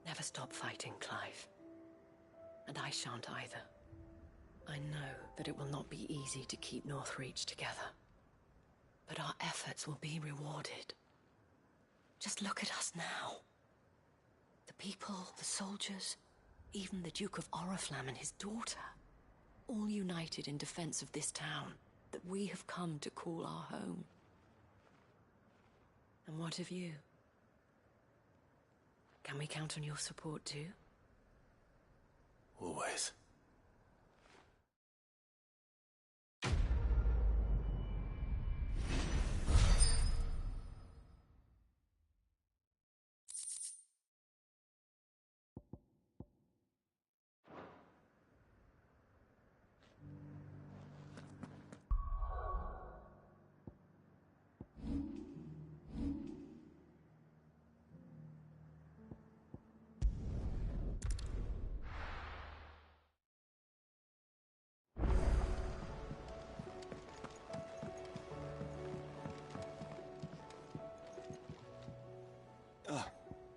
Never stop fighting, Clive. And I shan't either. I know that it will not be easy to keep Northreach together. But our efforts will be rewarded. Just look at us now. The people, the soldiers, even the Duke of Oriflamme and his daughter, all united in defense of this town that we have come to call our home. And what of you? Can we count on your support too? Always.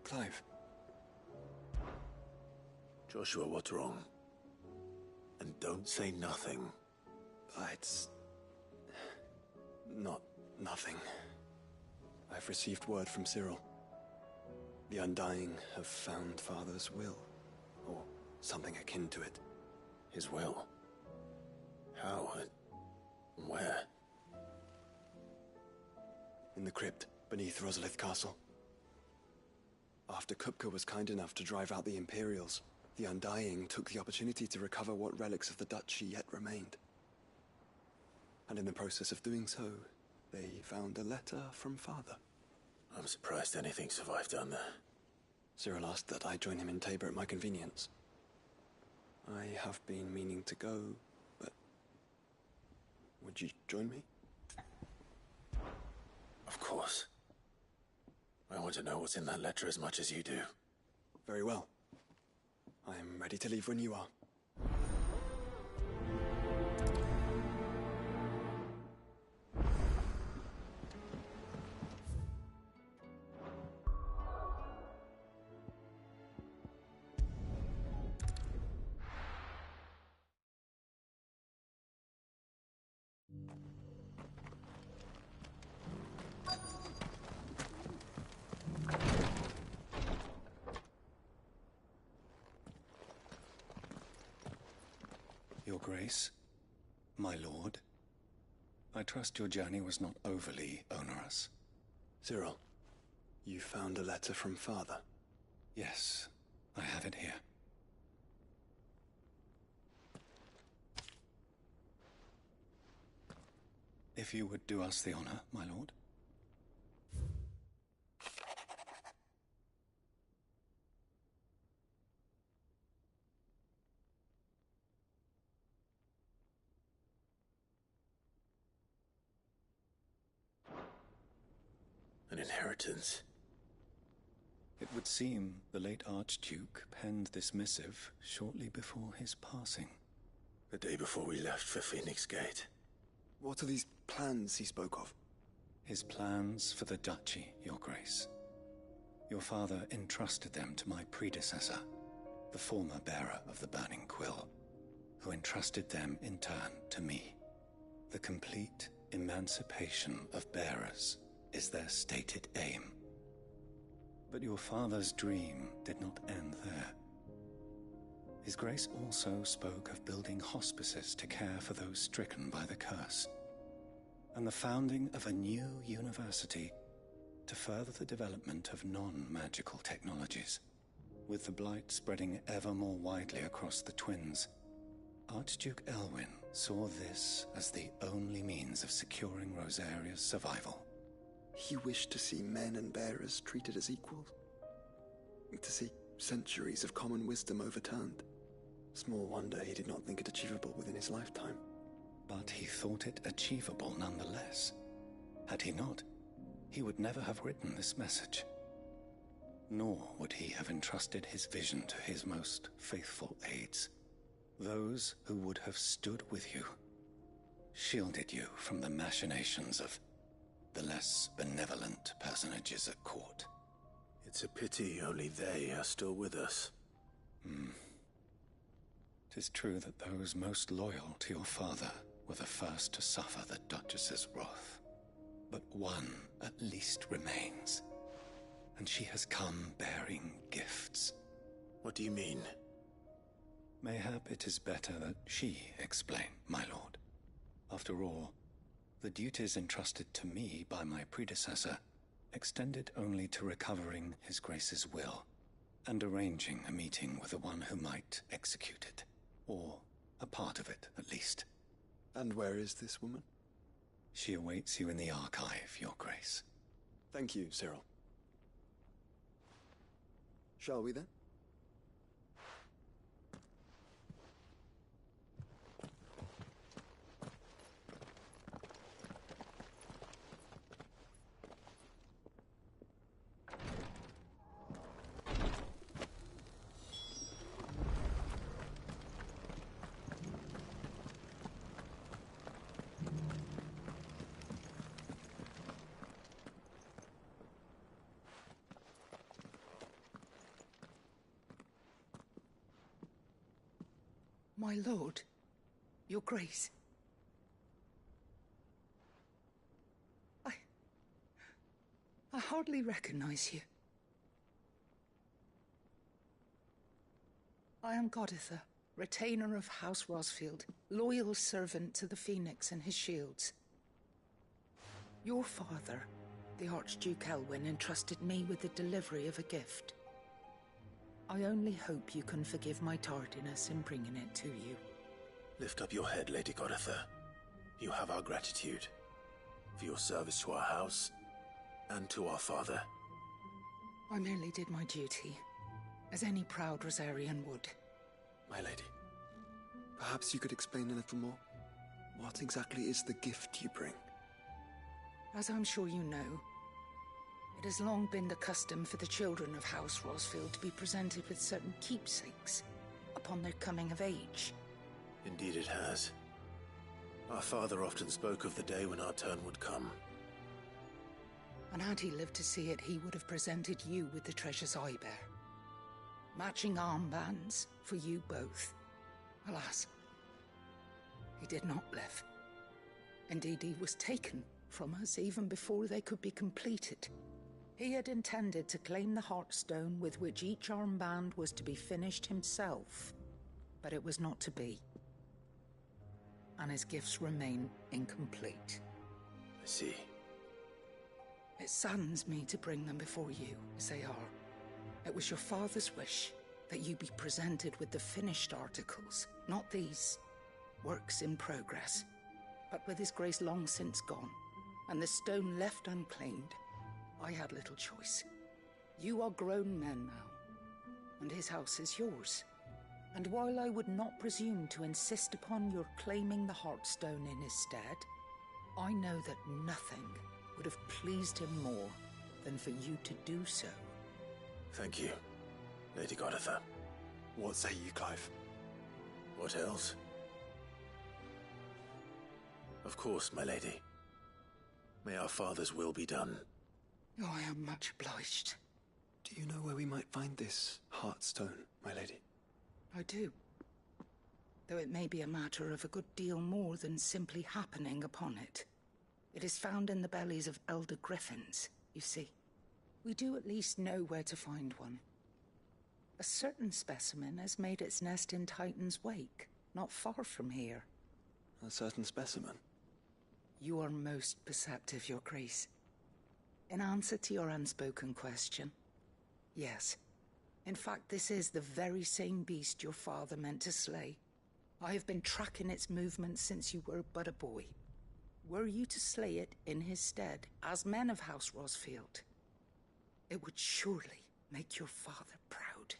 Clive. Joshua, what's wrong? And don't say nothing. It's not nothing. I've received word from Cyril. The Undying have found Father's will, or something akin to it. His will? How? Where? In the crypt beneath Rosalith Castle. After Kupka was kind enough to drive out the Imperials, The Undying took the opportunity to recover what relics of the Duchy yet remained. And in the process of doing so, they found a letter from Father. I'm surprised anything survived down there. Cyril asked that I join him in Tabor at my convenience. I have been meaning to go, but... would you join me? Of course. I want to know what's in that letter as much as you do. Very well. I am ready to leave when you are. Your Grace, my lord, I trust your journey was not overly onerous. Cyril, you found a letter from Father? Yes, I have it here. If you would do us the honor, my lord. An inheritance. It would seem the late Archduke penned this missive shortly before his passing. The day before we left for Phoenix Gate. What are these plans he spoke of? His plans for the Duchy, Your Grace. Your father entrusted them to my predecessor, the former bearer of the Burning Quill, who entrusted them in turn to me. The complete emancipation of bearers is their stated aim. But your father's dream did not end there. His Grace also spoke of building hospices to care for those stricken by the curse, and the founding of a new university to further the development of non-magical technologies. With the blight spreading ever more widely across the twins, Archduke Elwyn saw this as the only means of securing Rosaria's survival. He wished to see men and bearers treated as equals. To see centuries of common wisdom overturned. Small wonder he did not think it achievable within his lifetime. But he thought it achievable nonetheless. Had he not, he would never have written this message. Nor would he have entrusted his vision to his most faithful aides. Those who would have stood with you, shielded you from the machinations of the less benevolent personages at court. It's a pity only they are still with us. 'Tis true that those most loyal to your father were the first to suffer the Duchess's wrath. But one at least remains, and she has come bearing gifts. What do you mean? Mayhap it is better that she explain, my lord. After all, the duties entrusted to me by my predecessor extended only to recovering His Grace's will and arranging a meeting with the one who might execute it, or a part of it at least. And where is this woman? She awaits you in the archive, Your Grace. Thank you, Cyril. Shall we then? My lord, your grace. I hardly recognize you. I am Goditha, retainer of House Rosfield, loyal servant to the Phoenix and his shields. Your father, the Archduke Elwyn, entrusted me with the delivery of a gift. I only hope you can forgive my tardiness in bringing it to you. Lift up your head, Lady Goditha. You have our gratitude for your service to our house and to our father. I merely did my duty, as any proud Rosarian would. My lady, perhaps you could explain a little more? What exactly is the gift you bring? As I'm sure you know, it has long been the custom for the children of House Rosfield to be presented with certain keepsakes upon their coming of age. Indeed it has. Our father often spoke of the day when our turn would come. And had he lived to see it, he would have presented you with the treasures I bear. Matching armbands for you both. Alas, he did not live. Indeed, he was taken from us even before they could be completed. He had intended to claim the Heartstone with which each armband was to be finished himself, but it was not to be. And his gifts remain incomplete. I see. It saddens me to bring them before you, as they are. It was your father's wish that you be presented with the finished articles, not these works in progress. But with his grace long since gone, and the stone left unclaimed, I had little choice. You are grown men now, and his house is yours. And while I would not presume to insist upon your claiming the Heartstone in his stead, I know that nothing would have pleased him more than for you to do so. Thank you, Lady Goditha. What say you, Clive? What else? Of course, my lady. May our father's will be done. Oh, I am much obliged. Do you know where we might find this Heartstone, my lady? I do. Though it may be a matter of a good deal more than simply happening upon it. It is found in the bellies of elder griffins, you see. We do at least know where to find one. A certain specimen has made its nest in Titan's Wake, not far from here. A certain specimen? You are most perceptive, Your Grace. In answer to your unspoken question, yes. In fact, this is the very same beast your father meant to slay. I have been tracking its movements since you were but a boy. Were you to slay it in his stead, as men of House Rosfield, it would surely make your father proud.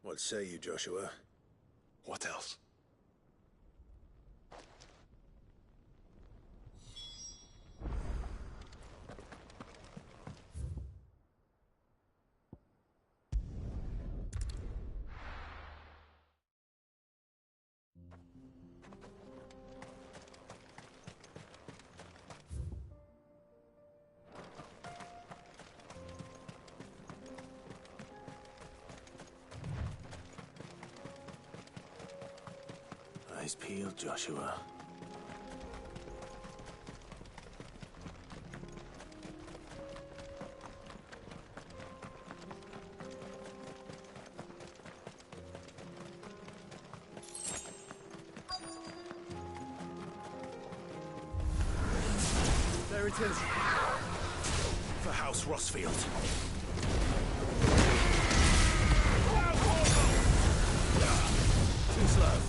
What say you, Joshua? What else? Eyes peeled, Joshua. There it is. For House Rosfield. Too slow.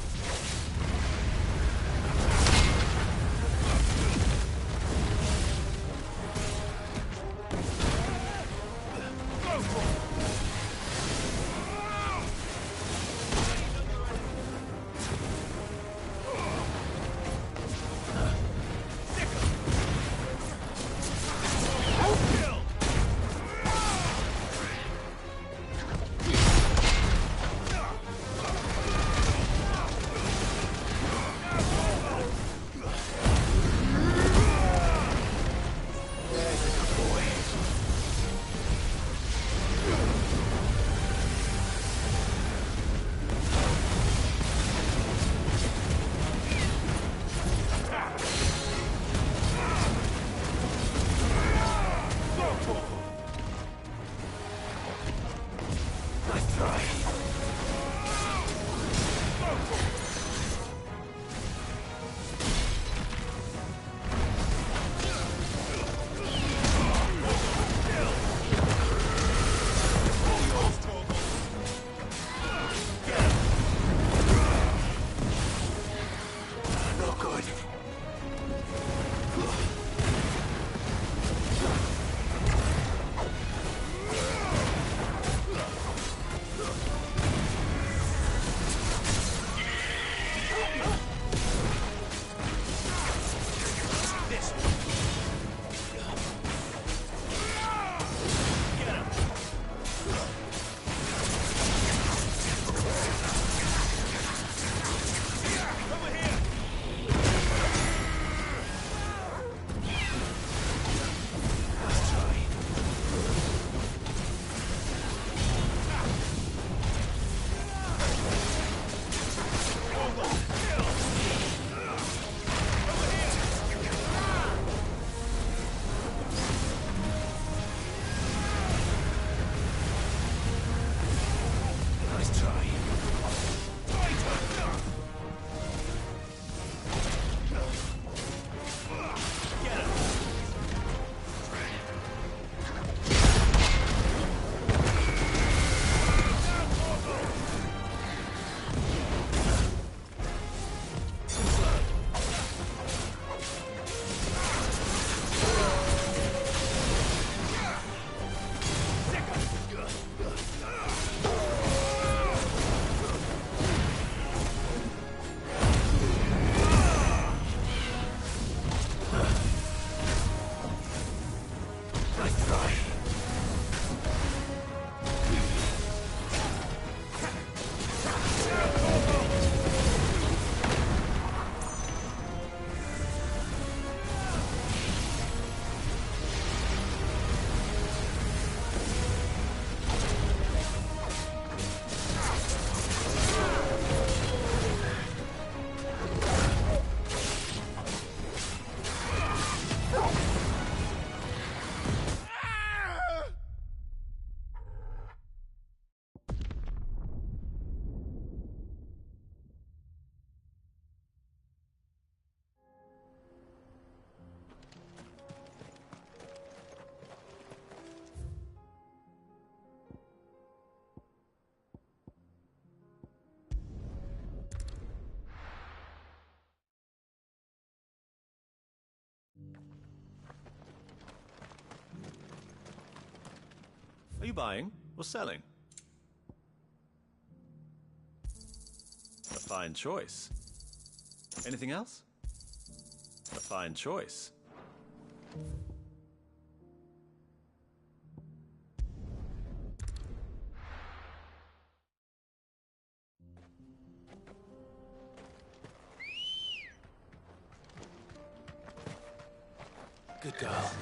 Are you buying or selling? A fine choice. Anything else? A fine choice. Good girl.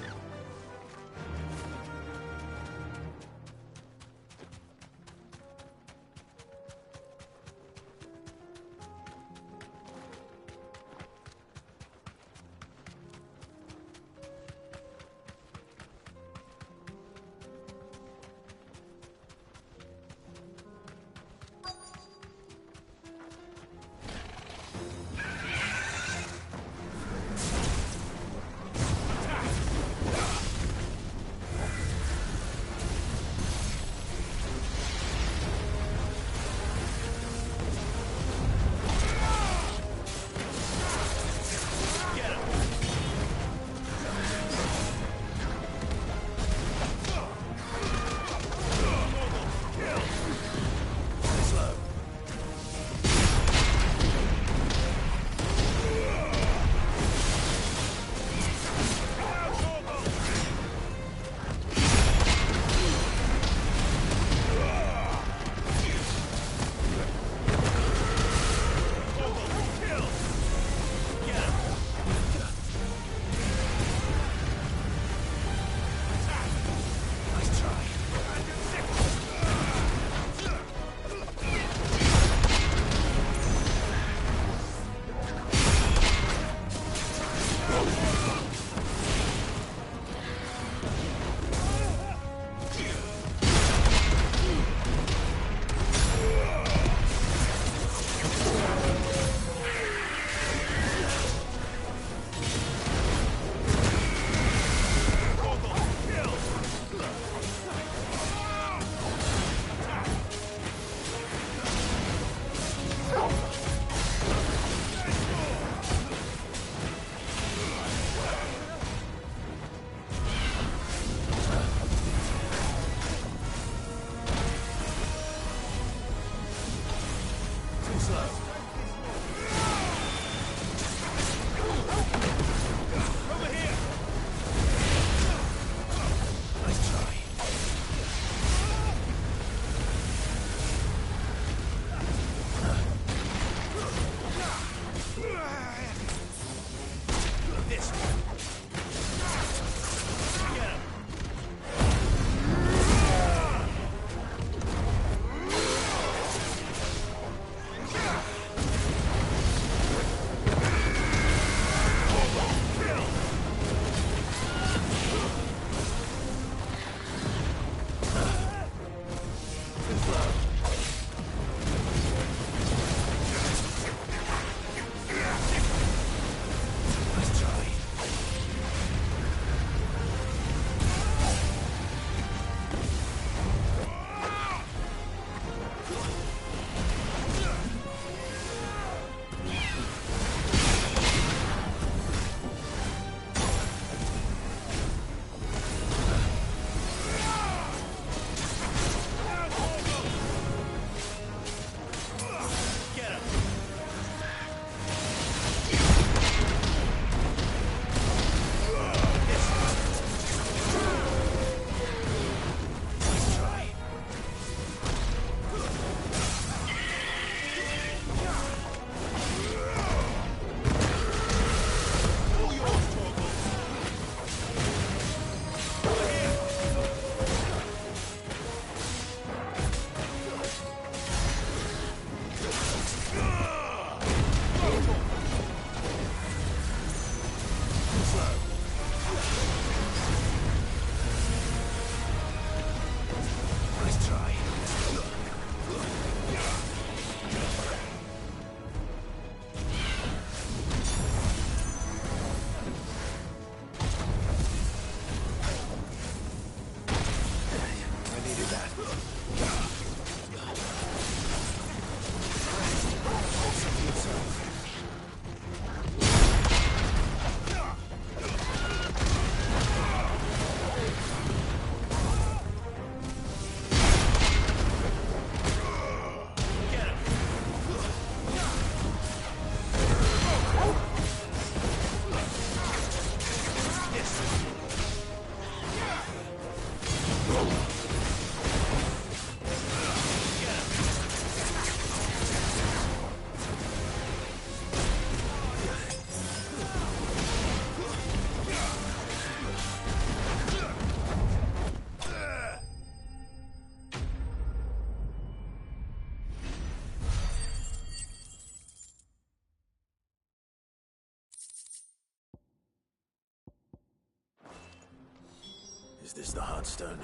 the Heartstone?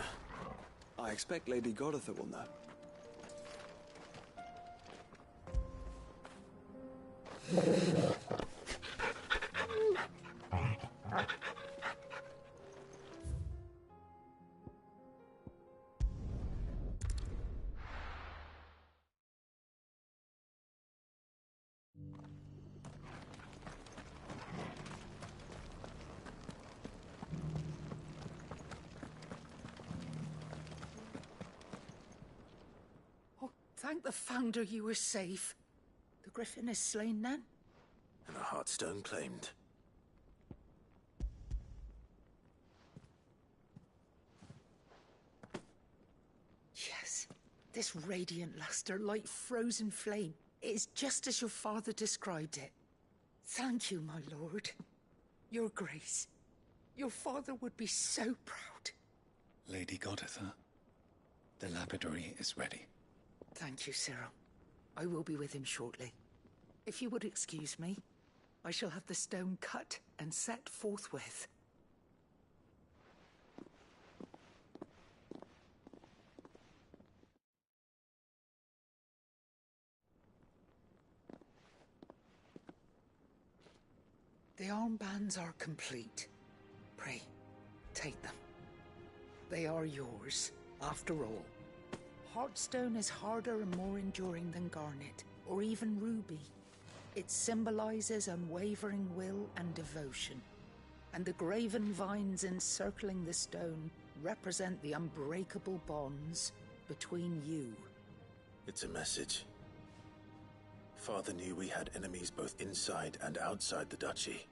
I expect Lady Goditha will know. Thank the Founder you were safe. The Griffin is slain then? And a Heartstone claimed. Yes. This radiant luster, like frozen flame. It is just as your father described it. Thank you, my lord. Your grace. Your father would be so proud. Lady Goditha, the lapidary is ready. Thank you, Cyril. I will be with him shortly. If you would excuse me, I shall have the stone cut and set forthwith. The armbands are complete. Pray, take them. They are yours, after all. Heartstone is harder and more enduring than garnet, or even ruby. It symbolizes unwavering will and devotion, and the graven vines encircling the stone represent the unbreakable bonds between you. It's a message. Father knew we had enemies both inside and outside the duchy.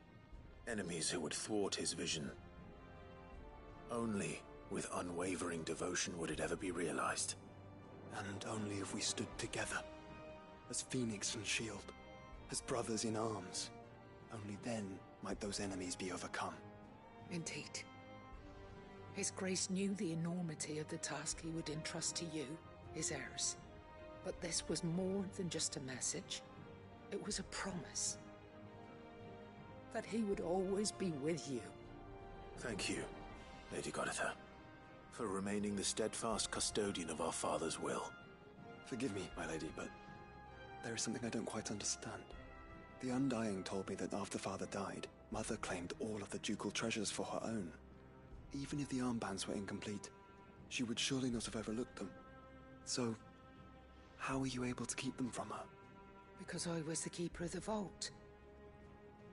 Enemies who would thwart his vision. Only with unwavering devotion would it ever be realized. And only if we stood together, as Phoenix and Shield, as brothers in arms. Only then might those enemies be overcome. Indeed. His Grace knew the enormity of the task he would entrust to you, his heirs. But this was more than just a message. It was a promise. That he would always be with you. Thank you, Lady Goditha, for remaining the steadfast custodian of our father's will. Forgive me, my lady, but there is something I don't quite understand. The Undying told me that after Father died, Mother claimed all of the ducal treasures for her own. Even if the armbands were incomplete, she would surely not have overlooked them. So, how were you able to keep them from her? Because I was the keeper of the vault.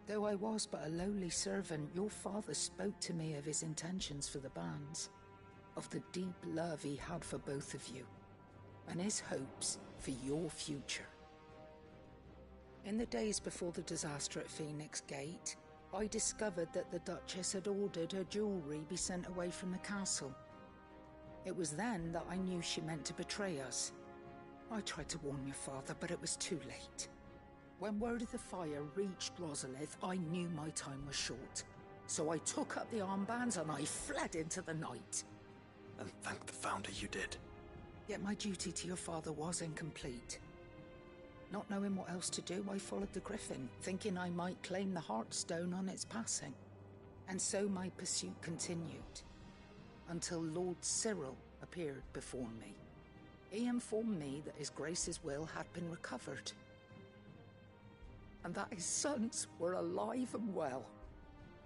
Though I was but a lowly servant, your father spoke to me of his intentions for the bands, of the deep love he had for both of you, and his hopes for your future. In the days before the disaster at Phoenix Gate, I discovered that the Duchess had ordered her jewelry be sent away from the castle. It was then that I knew she meant to betray us. I tried to warn your father, but it was too late. When word of the fire reached Rosalith, I knew my time was short. So I took up the armbands and I fled into the night. And thank the Founder you did. Yet my duty to your father was incomplete. Not knowing what else to do, I followed the Griffin, thinking I might claim the Heartstone on its passing. And so my pursuit continued, until Lord Cyril appeared before me. He informed me that His Grace's will had been recovered, and that his sons were alive and well.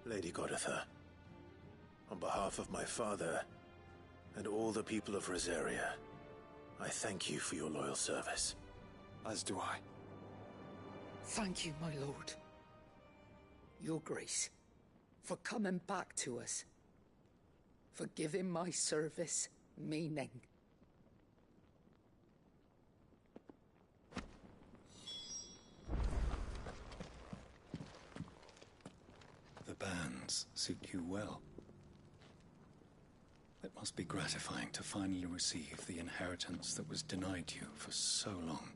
Lady Goditha, on behalf of my father and all the people of Rosaria, I thank you for your loyal service. As do I. Thank you, my lord. Your Grace, for coming back to us, for giving my service meaning. The bands suit you well. It must be gratifying to finally receive the inheritance that was denied you for so long.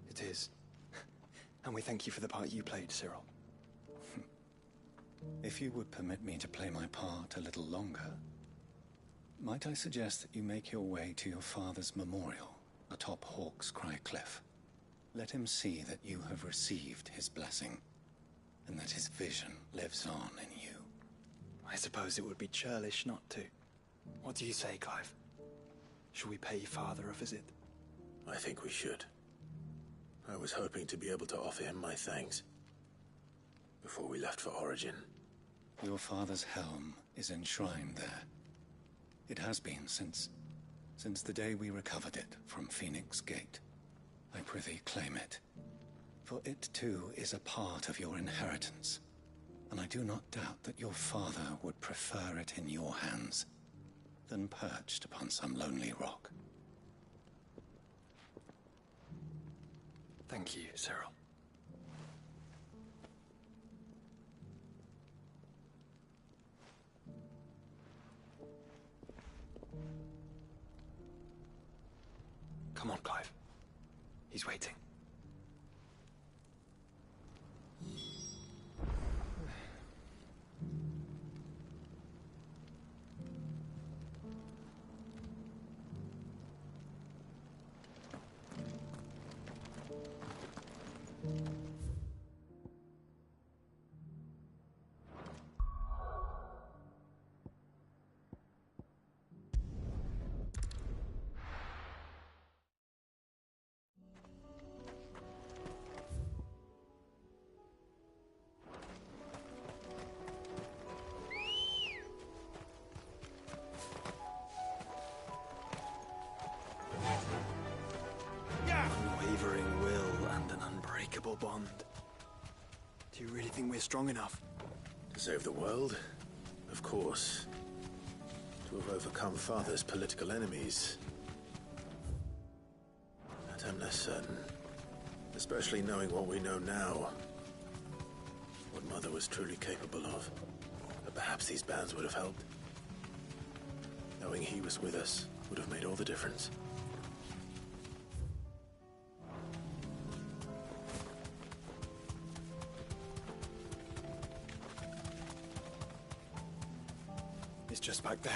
It is. And we thank you for the part you played, Cyril. If you would permit me to play my part a little longer, might I suggest that you make your way to your father's memorial atop Hawk's Cry Cliff? Let him see that you have received his blessing, and that his vision lives on in you. I suppose it would be churlish not to. What do you say, Clive? Should we pay Father a visit? I think we should. I was hoping to be able to offer him my thanks before we left for Origin. Your father's helm is enshrined there. It has been since the day we recovered it from Phoenix Gate. I prithee claim it, for it too is a part of your inheritance, and I do not doubt that your father would prefer it in your hands than perched upon some lonely rock. Thank you, Cyril. Come on, Clive. He's waiting. Unwavering will and an unbreakable bond. Do you really think we're strong enough? To save the world? Of course. To have overcome Father's political enemies? That I'm less certain. Especially knowing what we know now. What Mother was truly capable of. But perhaps these bands would have helped. Knowing he was with us would have made all the difference. It's just back there.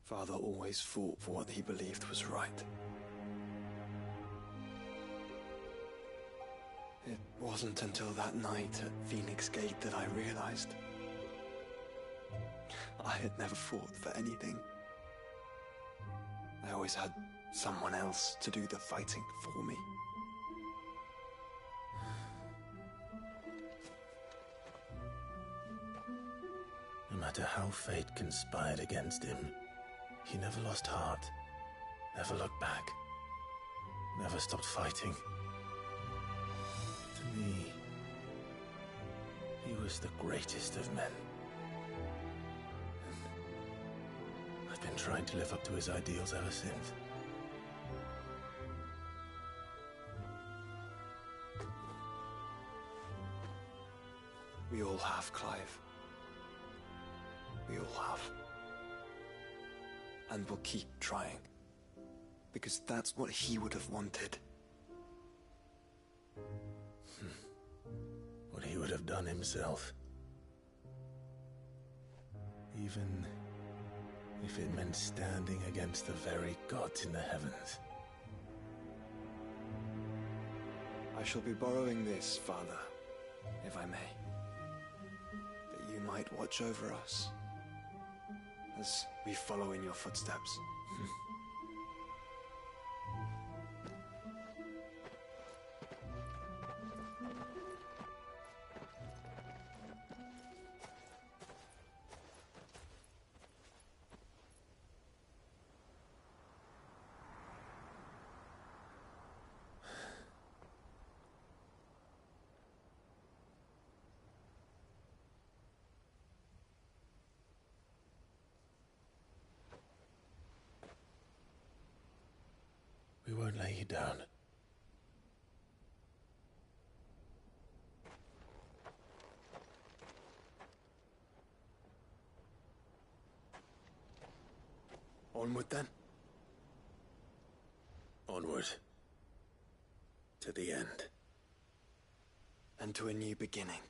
Father always fought for what he believed was right. It wasn't until that night at Phoenix Gate that I realized I had never fought for anything. I always had someone else to do the fighting for me. No matter how fate conspired against him, he never lost heart, never looked back, never stopped fighting. To me, he was the greatest of men. And I've been trying to live up to his ideals ever since. We all have, Clive. We all have. And we'll keep trying. Because that's what he would have wanted. What he would have done himself. Even if it meant standing against the very gods in the heavens. I shall be borrowing this, Father, if I may. That you might watch over us as we follow in your footsteps. We won't lay you down. Onward then. Onward. to the end. And to a new beginning.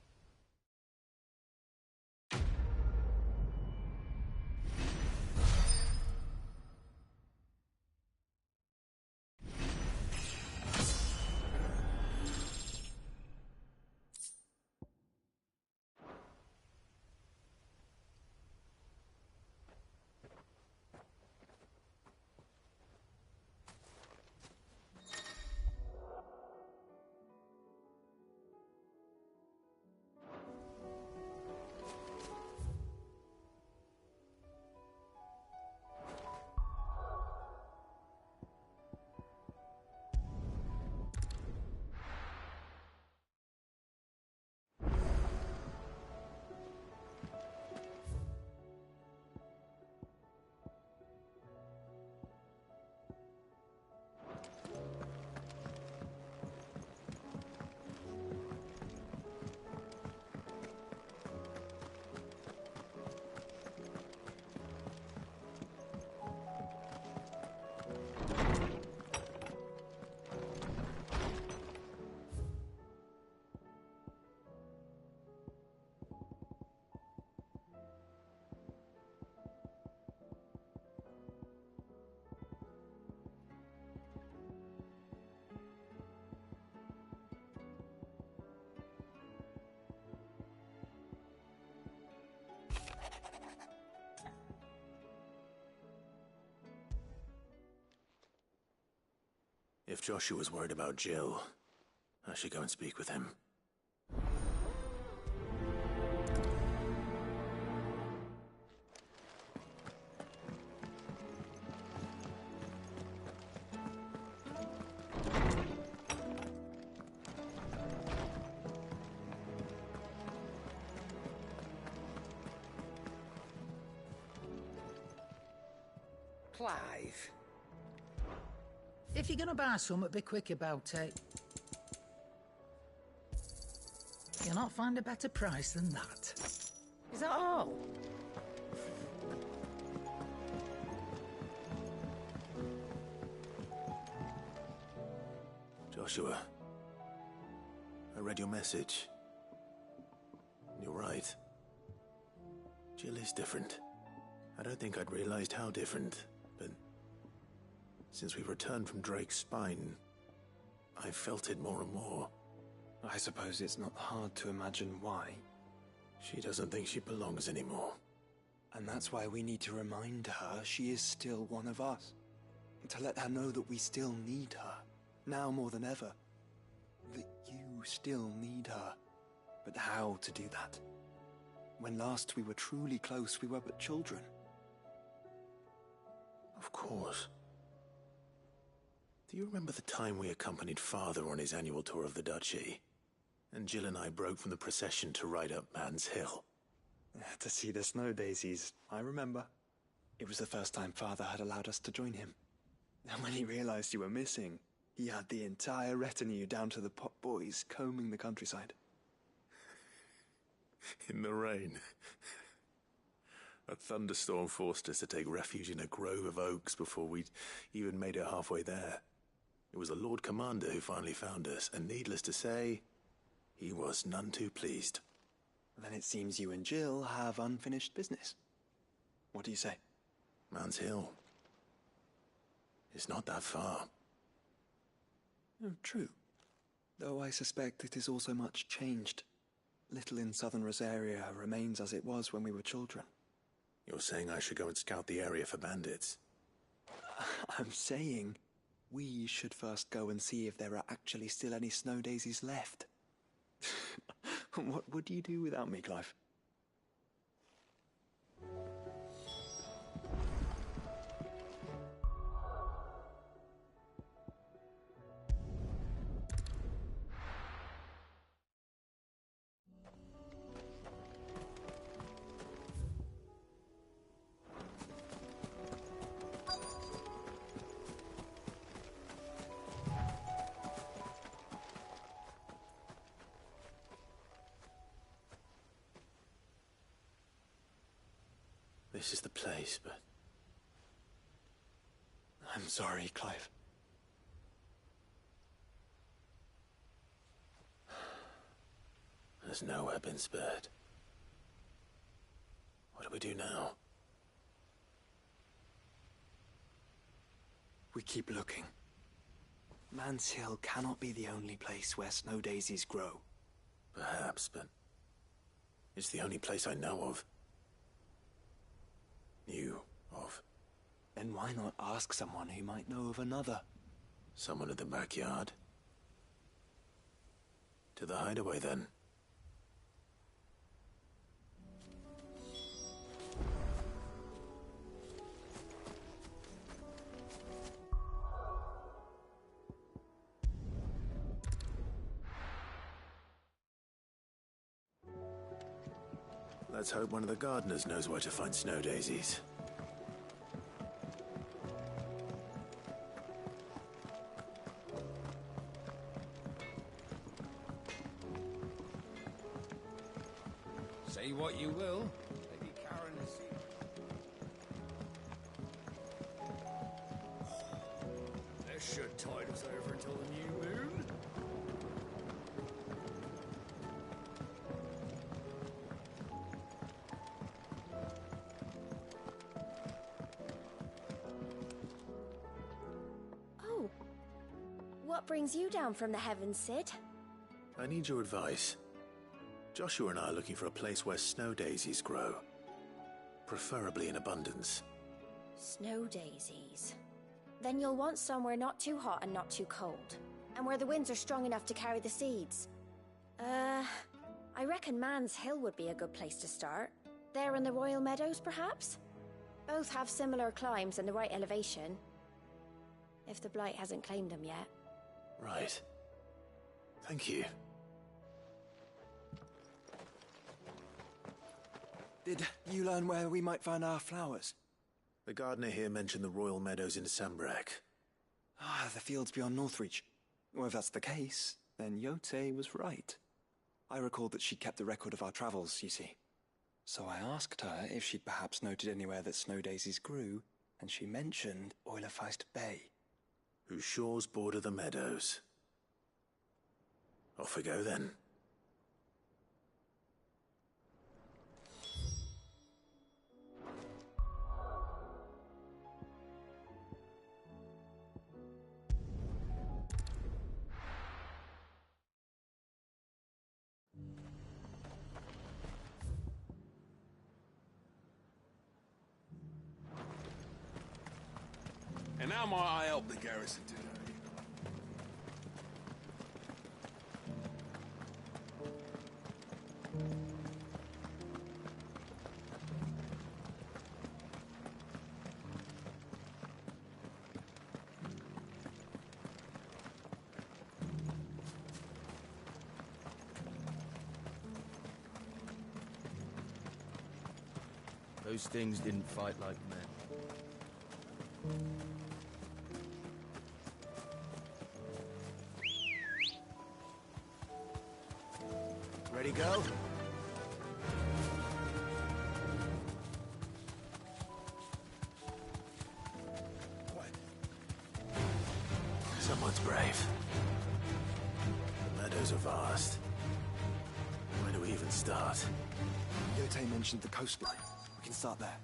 If Joshua's worried about Jill, I should go and speak with him. Clive. If you're gonna buy something, be quick about it. You'll not find a better price than that. Is that all? Joshua, I read your message. You're right. Jill is different. I don't think I'd realized how different, but since we returned from Drake's Spine, I've felt it more and more. I suppose it's not hard to imagine why. She doesn't think she belongs anymore. And that's why we need to remind her she is still one of us. To let her know that we still need her, now more than ever. That you still need her. But how to do that? When last we were truly close, we were but children. Of course. Do you remember the time we accompanied Father on his annual tour of the Duchy? And Jill and I broke from the procession to ride up Man's Hill. To see the snow daisies, I remember. It was the first time Father had allowed us to join him. And when he realized you were missing, he had the entire retinue down to the pot boys combing the countryside. In the rain. A thunderstorm forced us to take refuge in a grove of oaks before we'd even made it halfway there. It was the Lord Commander who finally found us, and needless to say, he was none too pleased. Then it seems you and Jill have unfinished business. What do you say? Man's Hill. It's not that far. Oh, true. Though I suspect it is also much changed. Little in southern Rosaria remains as it was when we were children. You're saying I should go and scout the area for bandits? I'm saying we should first go and see if there are actually still any snow daisies left. What would you do without me, Clive? This is the place, but... I'm sorry, Clive. There's nowhere been spared. What do we do now? We keep looking. Man's Hill cannot be the only place where snow daisies grow. Perhaps, but it's the only place I know of. Knew of. Then why not ask someone who might know of another? Someone at the backyard. To the hideaway, then. Let's hope one of the gardeners knows where to find snow daisies. Say what you will, Lady Karen is... This should tide us over until the new moon. Oh. What brings you down from the heavens, Cid? I need your advice. Joshua and I are looking for a place where snow daisies grow. Preferably in abundance. Snow daisies. Then you'll want somewhere not too hot and not too cold. And where the winds are strong enough to carry the seeds. I reckon Man's Hill would be a good place to start. There in the Royal Meadows, perhaps? Both have similar climbs and the right elevation. If the Blight hasn't claimed them yet. Right. Thank you. Did you learn where we might find our flowers? The gardener here mentioned the Royal Meadows in Sambrek. Ah, the fields beyond Northreach. Well, if that's the case, then Yote was right. I recalled that she kept a record of our travels, you see. So I asked her if she'd perhaps noted anywhere that snow daisies grew, and she mentioned Oilafeist Bay. Whose shores border the meadows. Off we go then. And how might I help the garrison today? Those things didn't fight like men. Ready, go? Someone's brave. The meadows are vast. Where do we even start? Yote mentioned the coastline. We can start there.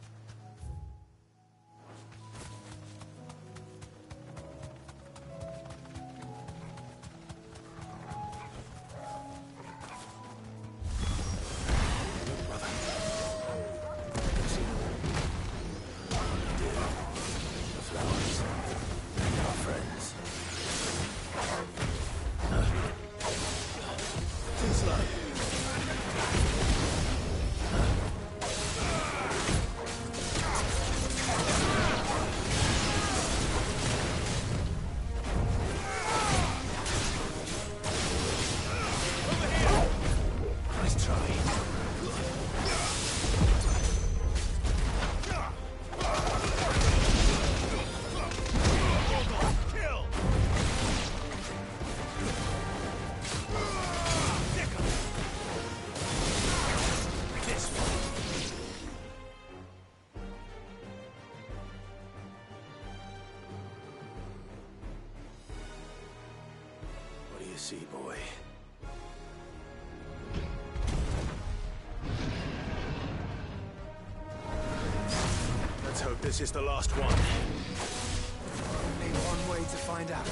This is the last one. Only one way to find out.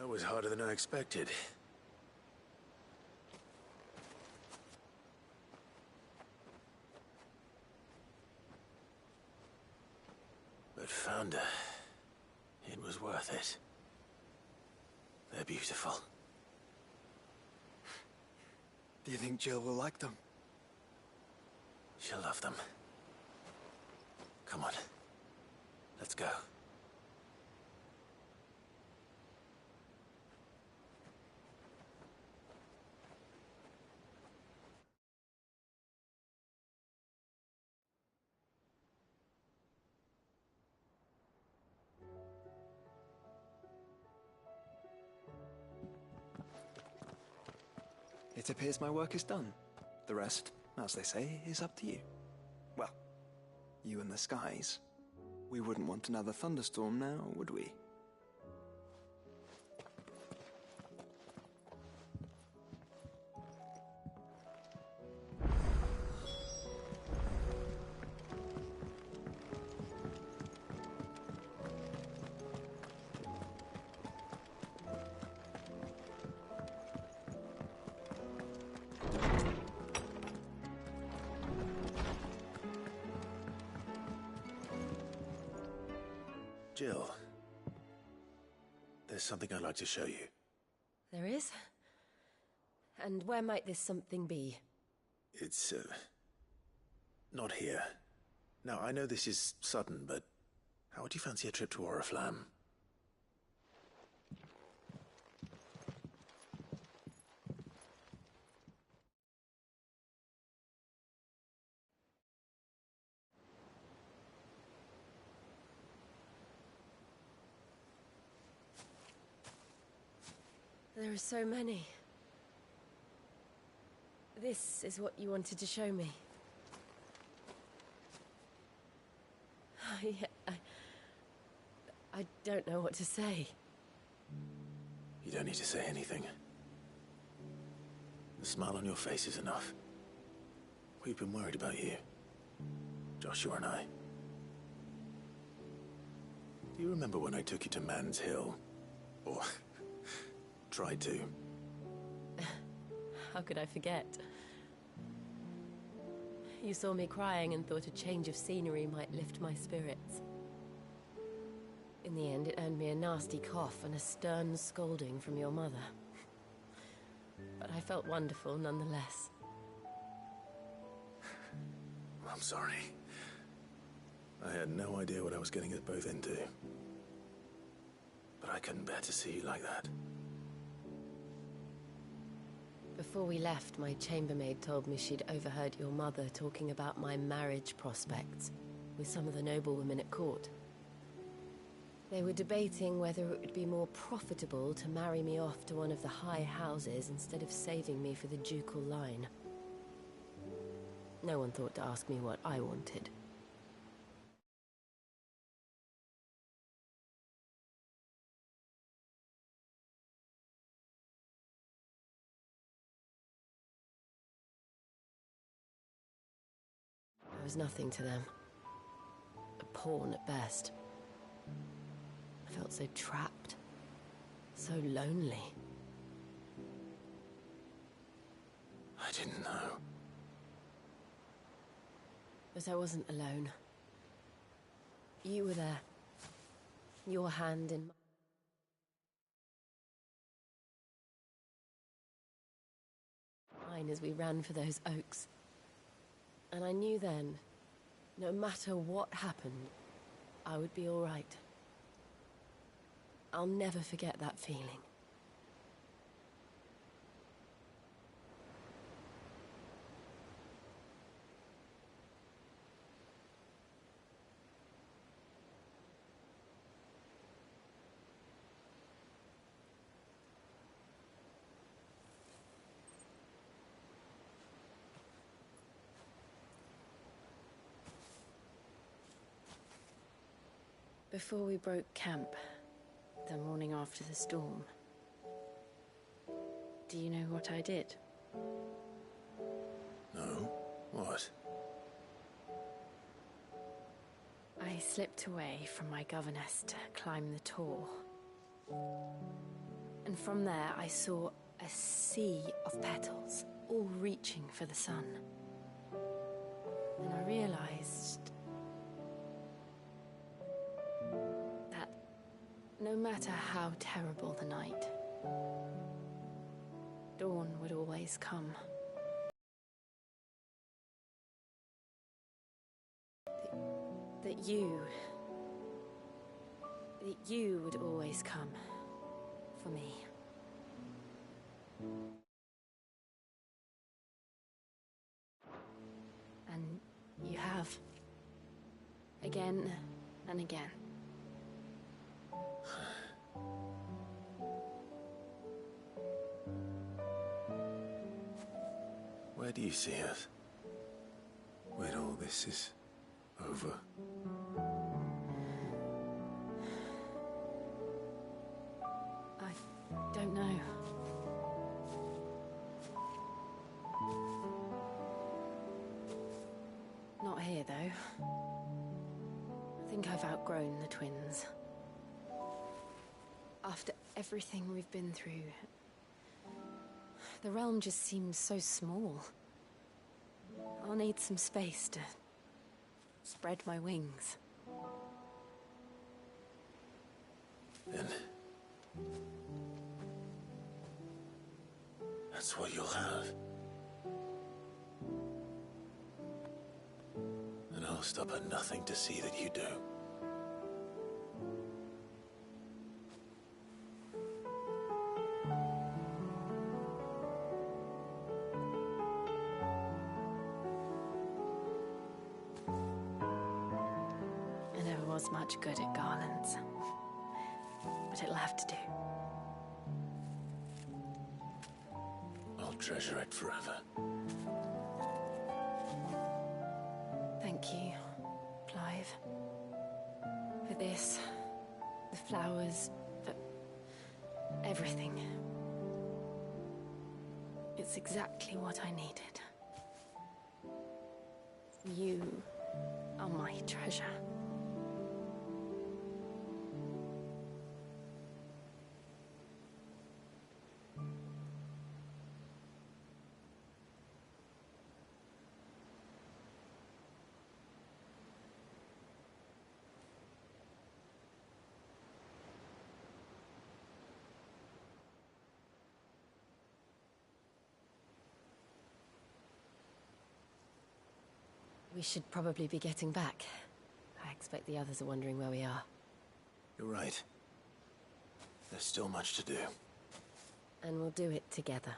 That was harder than I expected. But Founder, it was worth it. They're beautiful. Do you think Jill will like them? She'll love them. Come on. Let's go. It appears my work is done. The rest, as they say, is up to you. Well, you and the skies. We wouldn't want another thunderstorm now, would we? Jill, there's something I'd like to show you. There is? And where might this something be? It's, not here. Now, I know this is sudden, but how would you fancy a trip to Oriflamme? There are so many. This is what you wanted to show me. I don't know what to say. You don't need to say anything. The smile on your face is enough. We've been worried about you, Joshua and I. Do you remember when I took you to Man's Hill? Or tried to? How could I forget? You saw me crying and thought a change of scenery might lift my spirits. In the end, it earned me a nasty cough and a stern scolding from your mother. But I felt wonderful nonetheless. I'm sorry. I had no idea what I was getting us both into. But I couldn't bear to see you like that. Before we left, my chambermaid told me she'd overheard your mother talking about my marriage prospects with some of the noblewomen at court. They were debating whether it would be more profitable to marry me off to one of the high houses instead of saving me for the ducal line. No one thought to ask me what I wanted. I was nothing to them. A pawn at best. I felt so trapped. So lonely. I didn't know. But I wasn't alone. You were there. Your hand in mine as we ran for those oaks. And I knew then, no matter what happened, I would be all right. I'll never forget that feeling. Before we broke camp, the morning after the storm, do you know what I did? No? What? I slipped away from my governess to climb the Tor. And from there I saw a sea of petals, all reaching for the sun. And I realized that no matter how terrible the night, dawn would always come. That you would always come for me. And you have. Again and again. Where do you see us? When all this is over? I don't know. Not here, though. I think I've outgrown the twins. After everything we've been through, the realm just seems so small. I'll need some space to spread my wings. Then that's what you'll have. And I'll stop at nothing to see that you do. I never was much good at garlands, but it'll have to do. I'll treasure it forever. Thank you, Clive. For this, the flowers, for everything. It's exactly what I needed. You are my treasure. We should probably be getting back. I expect the others are wondering where we are. You're right. There's still much to do. And we'll do it together.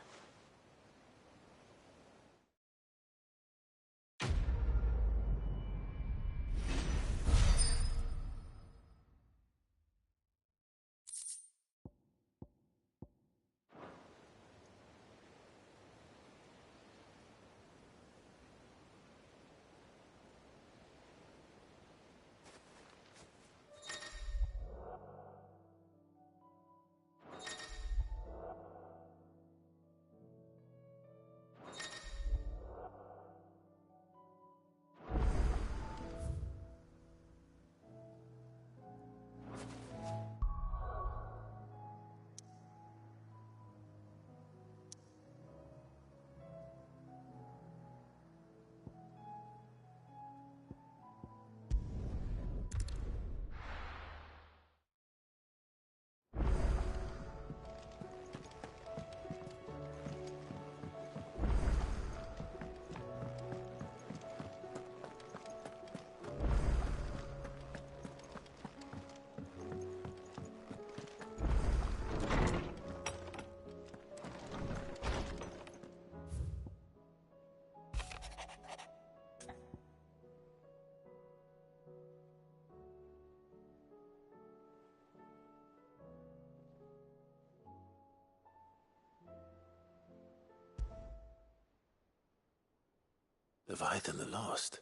Leviathan the Lost?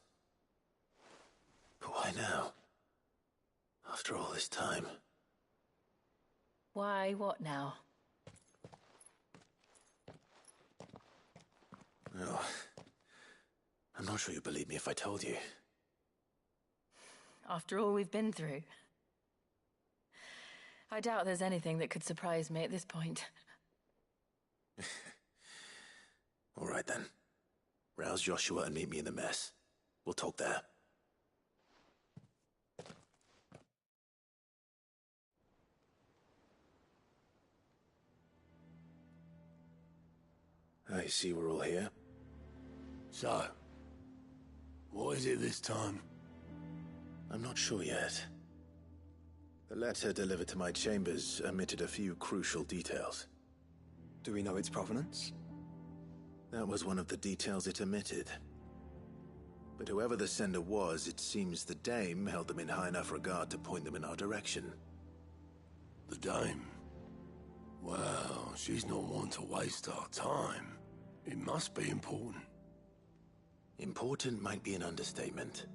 But why now? After all this time. Why, what now? Oh, I'm not sure you'd believe me if I told you. After all we've been through. I doubt there's anything that could surprise me at this point. All right then. Rouse Joshua and meet me in the mess. We'll talk there. I see we're all here. So, what is it this time? I'm not sure yet. The letter delivered to my chambers omitted a few crucial details. Do we know its provenance? That was one of the details it omitted. But whoever the sender was, it seems the Dame held them in high enough regard to point them in our direction. The Dame? Well, she's not one to waste our time. It must be important. Important might be an understatement.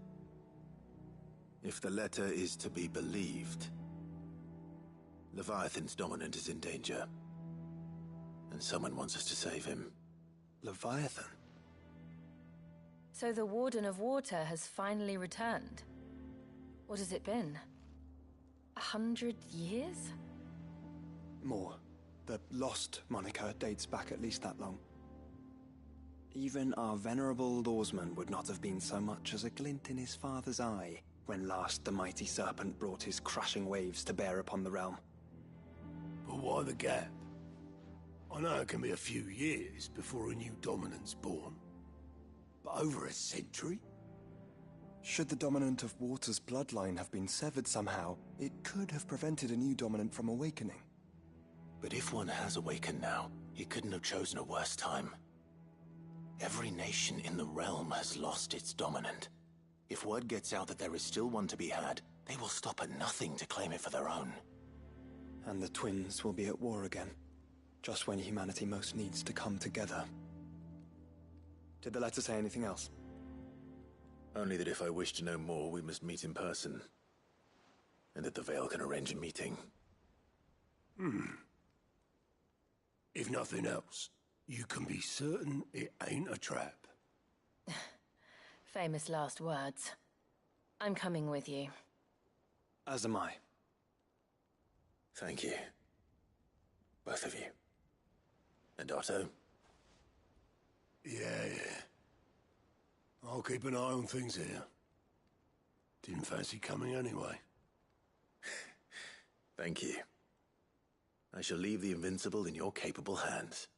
If the letter is to be believed, Leviathan's dominant is in danger. And someone wants us to save him. Leviathan? So the Warden of Water has finally returned. What has it been? 100 years? More. The Lost moniker dates back at least that long. Even our venerable lawsman would not have been so much as a glint in his father's eye when last the mighty serpent brought his crashing waves to bear upon the realm. But why the gap? I know it can be a few years before a new dominant's born. But over a century? Should the dominant of Water's bloodline have been severed somehow, it could have prevented a new dominant from awakening. But if one has awakened now, he couldn't have chosen a worse time. Every nation in the realm has lost its dominant. If word gets out that there is still one to be had, they will stop at nothing to claim it for their own. And the twins will be at war again, just when humanity most needs to come together. Did the letter say anything else? Only that if I wish to know more, we must meet in person. And that the Veil can arrange a meeting. If nothing else, you can be certain it ain't a trap. Famous last words. I'm coming with you. As am I. Thank you. Both of you. And Otto? Yeah. I'll keep an eye on things here. Didn't fancy coming anyway. Thank you. I shall leave the Invincible in your capable hands.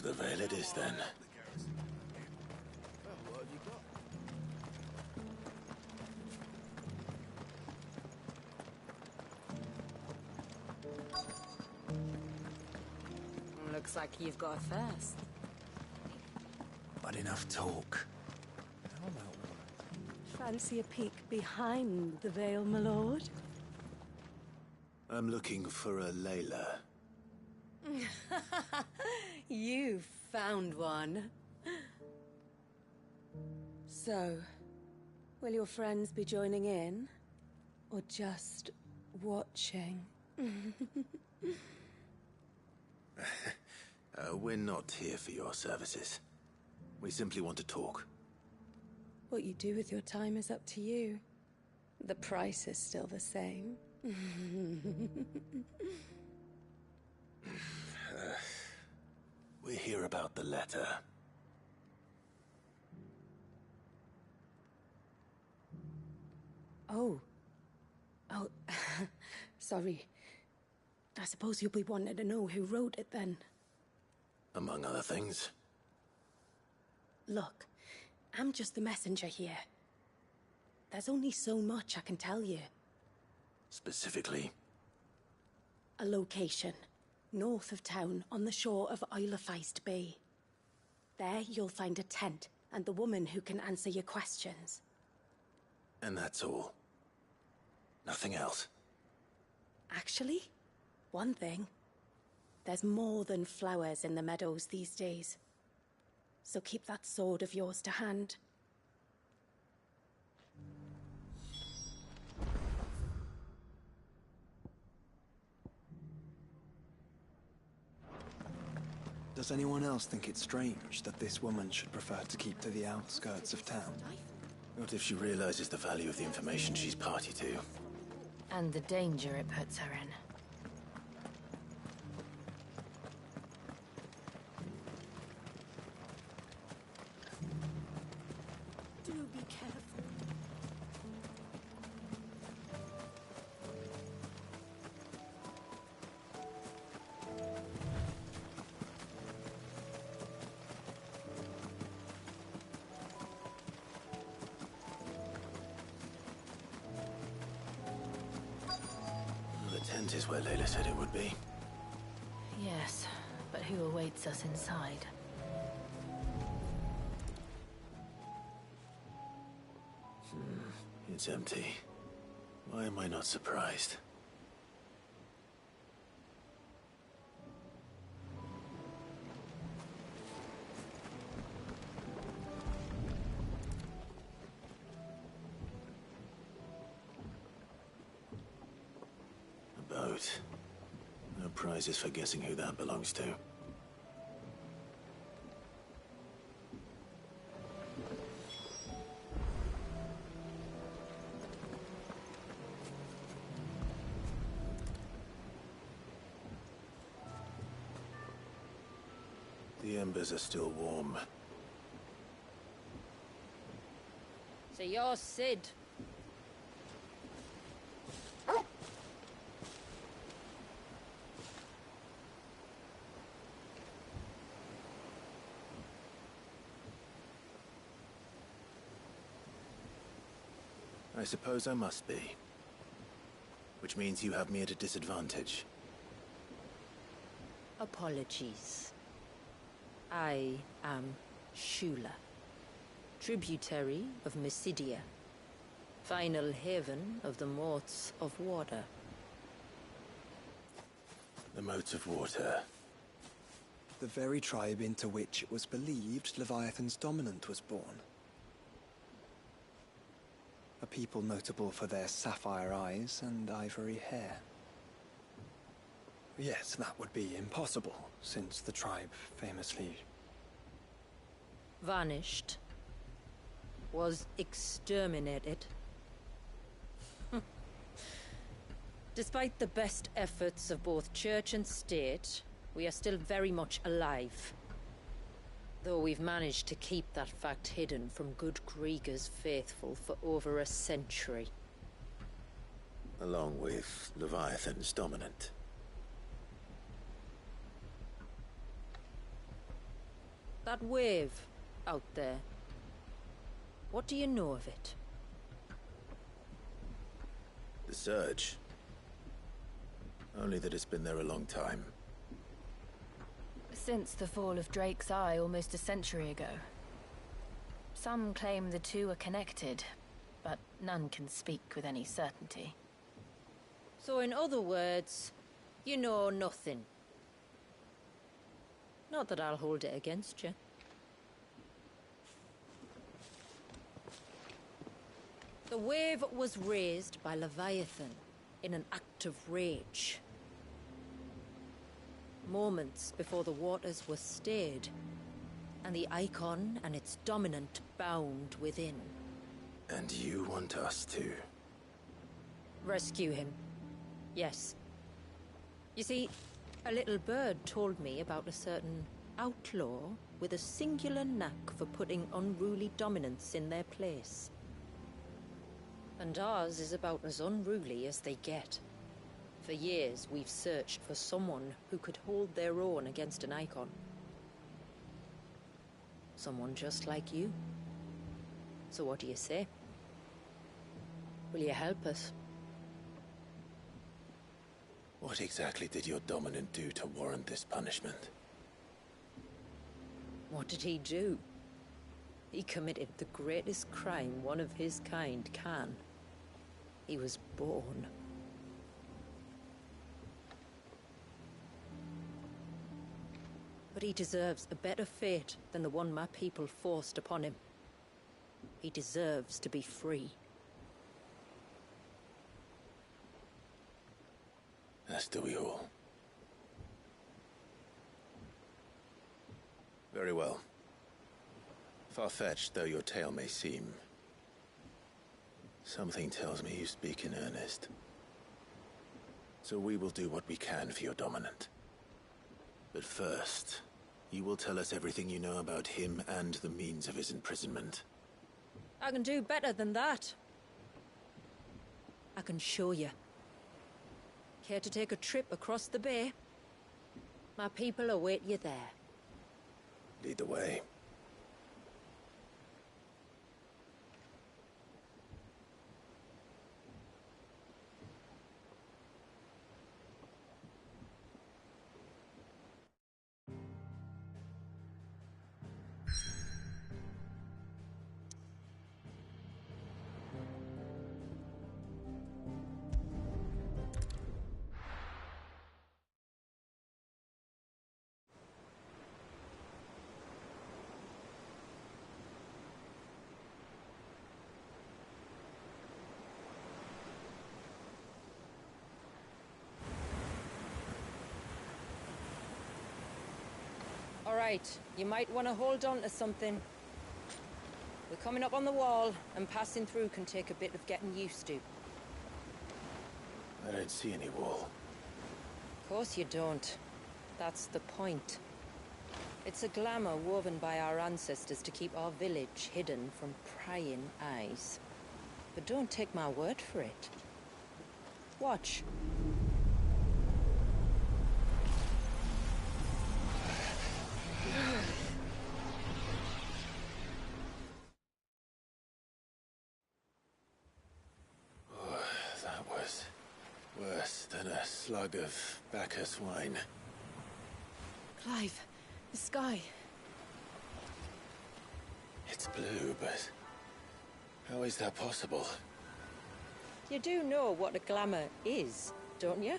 The Vale it is, then. Looks like you've got a thirst. But enough talk. Fancy a peek behind the veil, my lord? I'm looking for a Layla. You found one. So, will your friends be joining in? Or just watching? We're not here for your services. We simply want to talk. What you do with your time is up to you. The price is still the same. We're here about the letter. Oh. Sorry. I suppose you'll be wanting to know who wrote it then. Among other things. Look, I'm just the messenger here. There's only so much I can tell you. Specifically? A location. North of town, on the shore of Isle of Feist Bay. There you'll find a tent, and the woman who can answer your questions. And that's all? Nothing else? Actually, one thing. There's more than flowers in the meadows these days. So keep that sword of yours to hand. Does anyone else think it strange that this woman should prefer to keep to the outskirts of town? What if she realizes the value of the information she's party to? And the danger it puts her in. Do be careful. The tent is where Layla said it would be. Yes, but who awaits us inside? It's empty. Why am I not surprised? A boat. No prizes for guessing who that belongs to. The embers are still warm. So you're Sid. I suppose I must be. Which means you have me at a disadvantage. Apologies. I am Shula, tributary of Mysidia, final haven of the Moats of Water. The Moats of Water. The very tribe into which it was believed Leviathan's dominant was born. A people notable for their sapphire eyes and ivory hair. Yes, that would be impossible, since the tribe famously... vanished. Was exterminated. Despite the best efforts of both church and state, we are still very much alive. Though we've managed to keep that fact hidden from good Grieger's faithful for over a century. Along with Leviathan's dominant. That wave out there. What do you know of it? The Surge. Only that it's been there a long time. Since the fall of Drake's Eye almost a century ago. Some claim the two are connected, but none can speak with any certainty. So in other words, you know nothing. Not that I'll hold it against you. The wave was raised by Leviathan in an act of rage. Moments before the waters were stayed, and the Icon and its dominant bound within. And you want us to? Rescue him. Yes. You see, a little bird told me about a certain outlaw with a singular knack for putting unruly dominants in their place. And ours is about as unruly as they get. For years, we've searched for someone who could hold their own against an Icon. Someone just like you. So what do you say? Will you help us? What exactly did your dominant do to warrant this punishment? What did he do? He committed the greatest crime one of his kind can. He was born. But he deserves a better fate than the one my people forced upon him. He deserves to be free. As do we all. Very well. Far-fetched though your tale may seem, something tells me you speak in earnest. So we will do what we can for your dominant. But first, you will tell us everything you know about him and the means of his imprisonment. I can do better than that. I can show you. Care to take a trip across the bay? My people await you there. Lead the way. All right, you might want to hold on to something. We're coming up on the wall, and passing through can take a bit of getting used to. I don't see any wall. Of course you don't. That's the point. It's a glamour woven by our ancestors to keep our village hidden from prying eyes. But don't take my word for it. Watch. That was worse than a slug of Bacchus wine. Clive, the sky. It's blue, but how is that possible? You do know what a glamour is, don't you?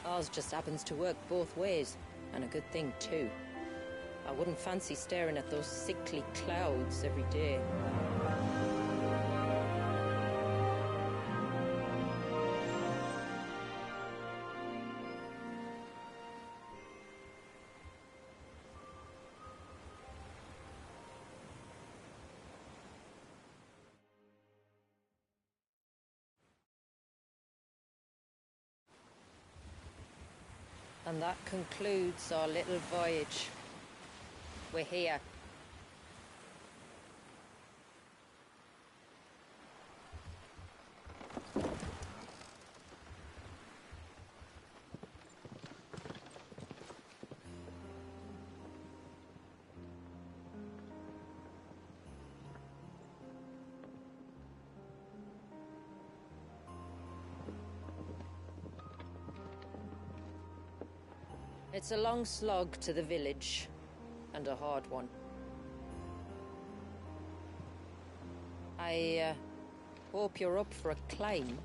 Ours just happens to work both ways, and a good thing too. I wouldn't fancy staring at those sickly clouds every day. And that concludes our little voyage. We're here. It's a long slog to the village, and a hard one. I hope you're up for a climb.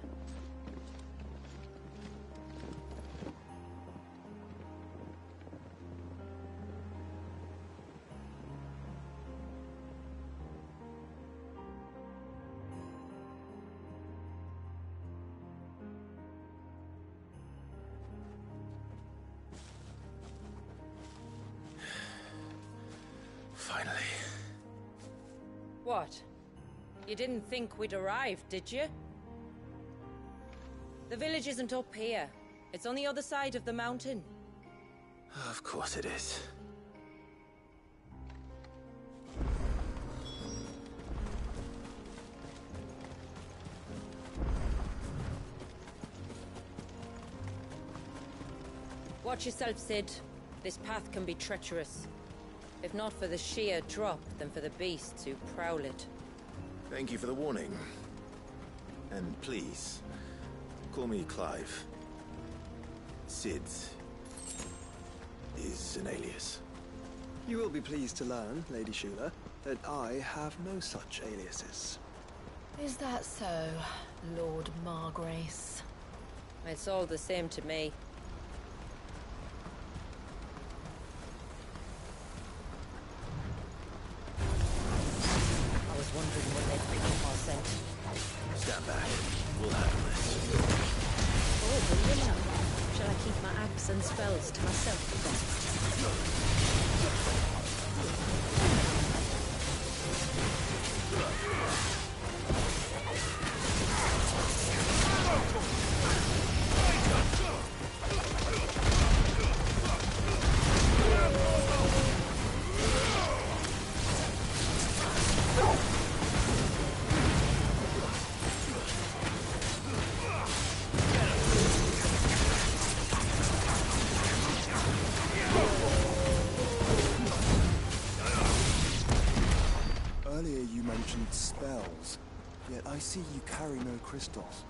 Finally. What? You didn't think we'd arrived, did you? The village isn't up here. It's on the other side of the mountain. Of course it is. Watch yourself, Sid. This path can be treacherous. If not for the sheer drop, then for the beasts who prowl it. Thank you for the warning. And please, call me Clive. Sid is an alias. You will be pleased to learn, Lady Shula, that I have no such aliases. Is that so, Lord Margrace? It's all the same to me. I was wondering when they'd pick up our scent. Stand back. We'll handle this. Oh, will you now? Shall I keep my acts and spells to myself Earlier you mentioned spells, yet I see you carry no crystals.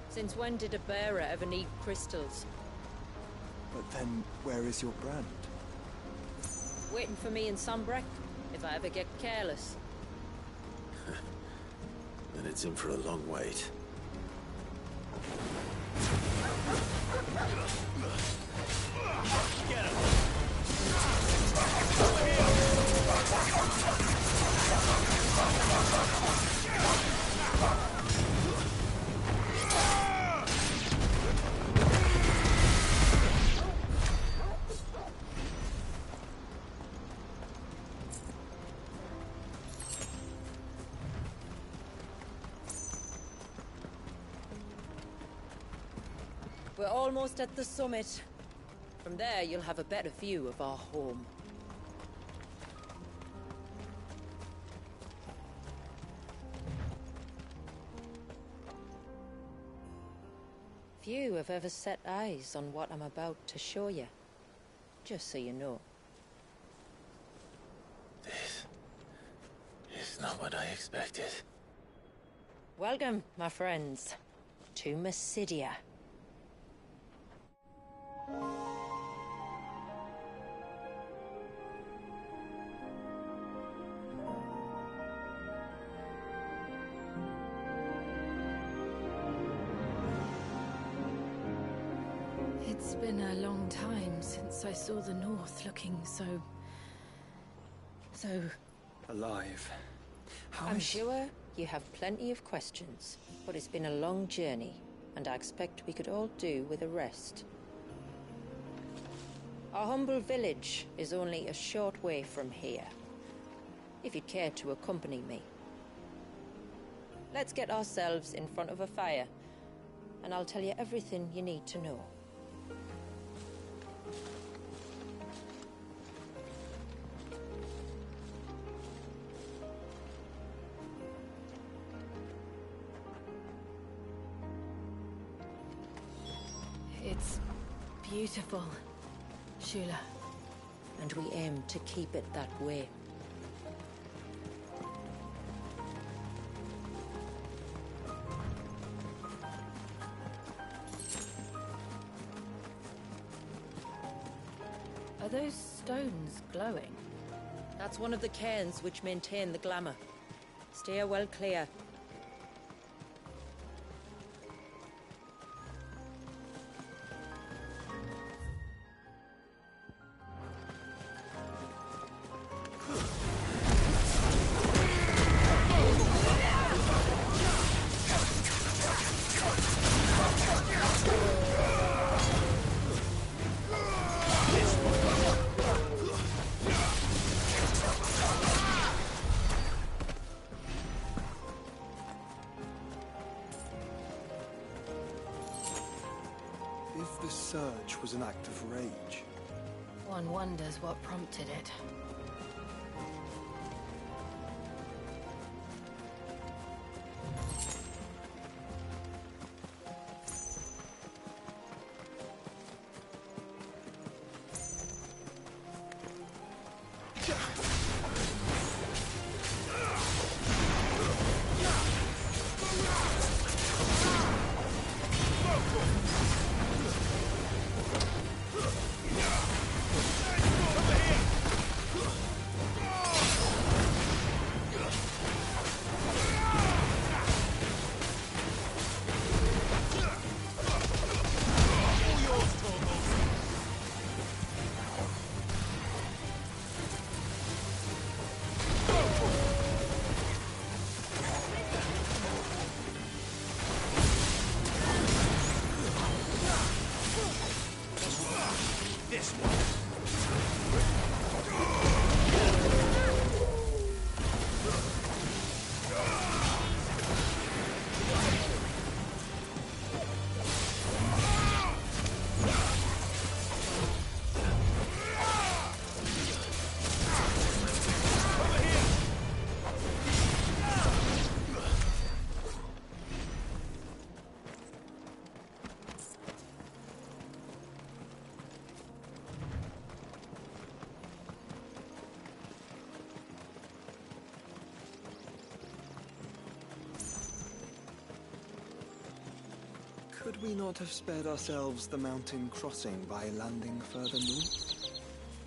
Since when did a bearer ever need crystals? But then, where is your brand? Waiting for me in Sunbreck, if I ever get careless. Then it's in for a long wait. Get him! We're almost at the summit. From there, you'll have a better view of our home. Few have ever set eyes on what I'm about to show you. Just so you know. This is not what I expected. Welcome, my friends, to Mysidia. It's been a long time since I saw the North looking so alive. I'm sure you have plenty of questions, but it's been a long journey, and I expect we could all do with a rest. Our humble village is only a short way from here, if you'd care to accompany me. Let's get ourselves in front of a fire, and I'll tell you everything you need to know. It's beautiful, Shula. And we aim to keep it that way. It's glowing. That's one of the cairns which maintain the glamour. Steer well clear. If the surge was an act of rage, One wonders what prompted it. could we not have spared ourselves the mountain crossing by landing further north?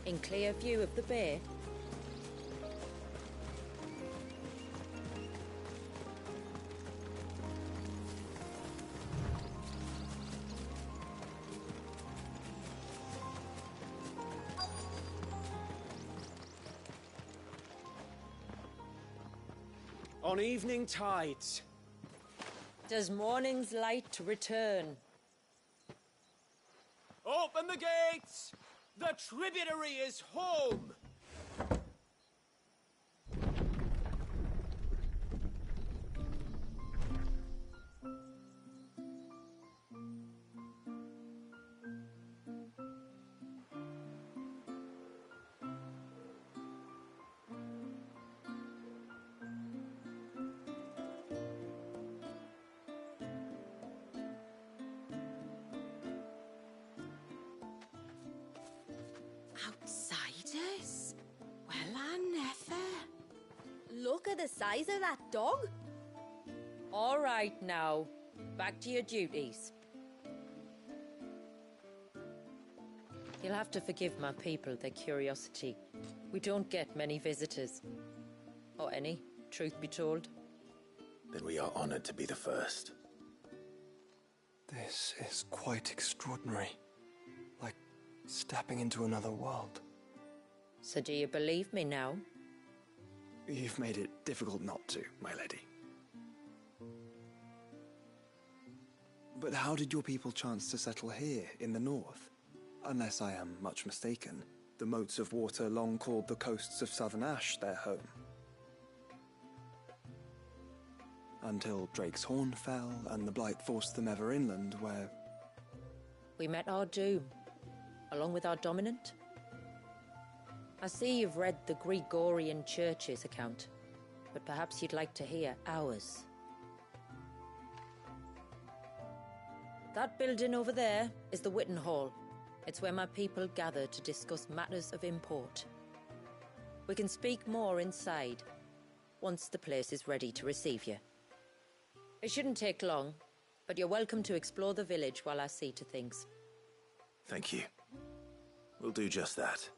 In clear view of the bay? On evening tides. Does morning's light return? Open the gates! The tributary is home! Outsiders? Well, I never. Look at the size of that dog. All right now, back to your duties. You'll have to forgive my people their curiosity. We don't get many visitors. Or any, truth be told. Then we are honored to be the first. This is quite extraordinary. Like stepping into another world. So do you believe me now? You've made it difficult not to, my lady. But how did your people chance to settle here in the north? Unless I am much mistaken, the moats of water long called the coasts of Southern Ash their home. Until Drake's Horn fell and the Blight forced them ever inland, where... We met our doom, along with our dominant. I see you've read the Gregorian Church's account, but perhaps you'd like to hear ours. That building over there is the Witten Hall. It's where my people gather to discuss matters of import. We can speak more inside, once the place is ready to receive you. It shouldn't take long, but you're welcome to explore the village while I see to things. Thank you. We'll do just that.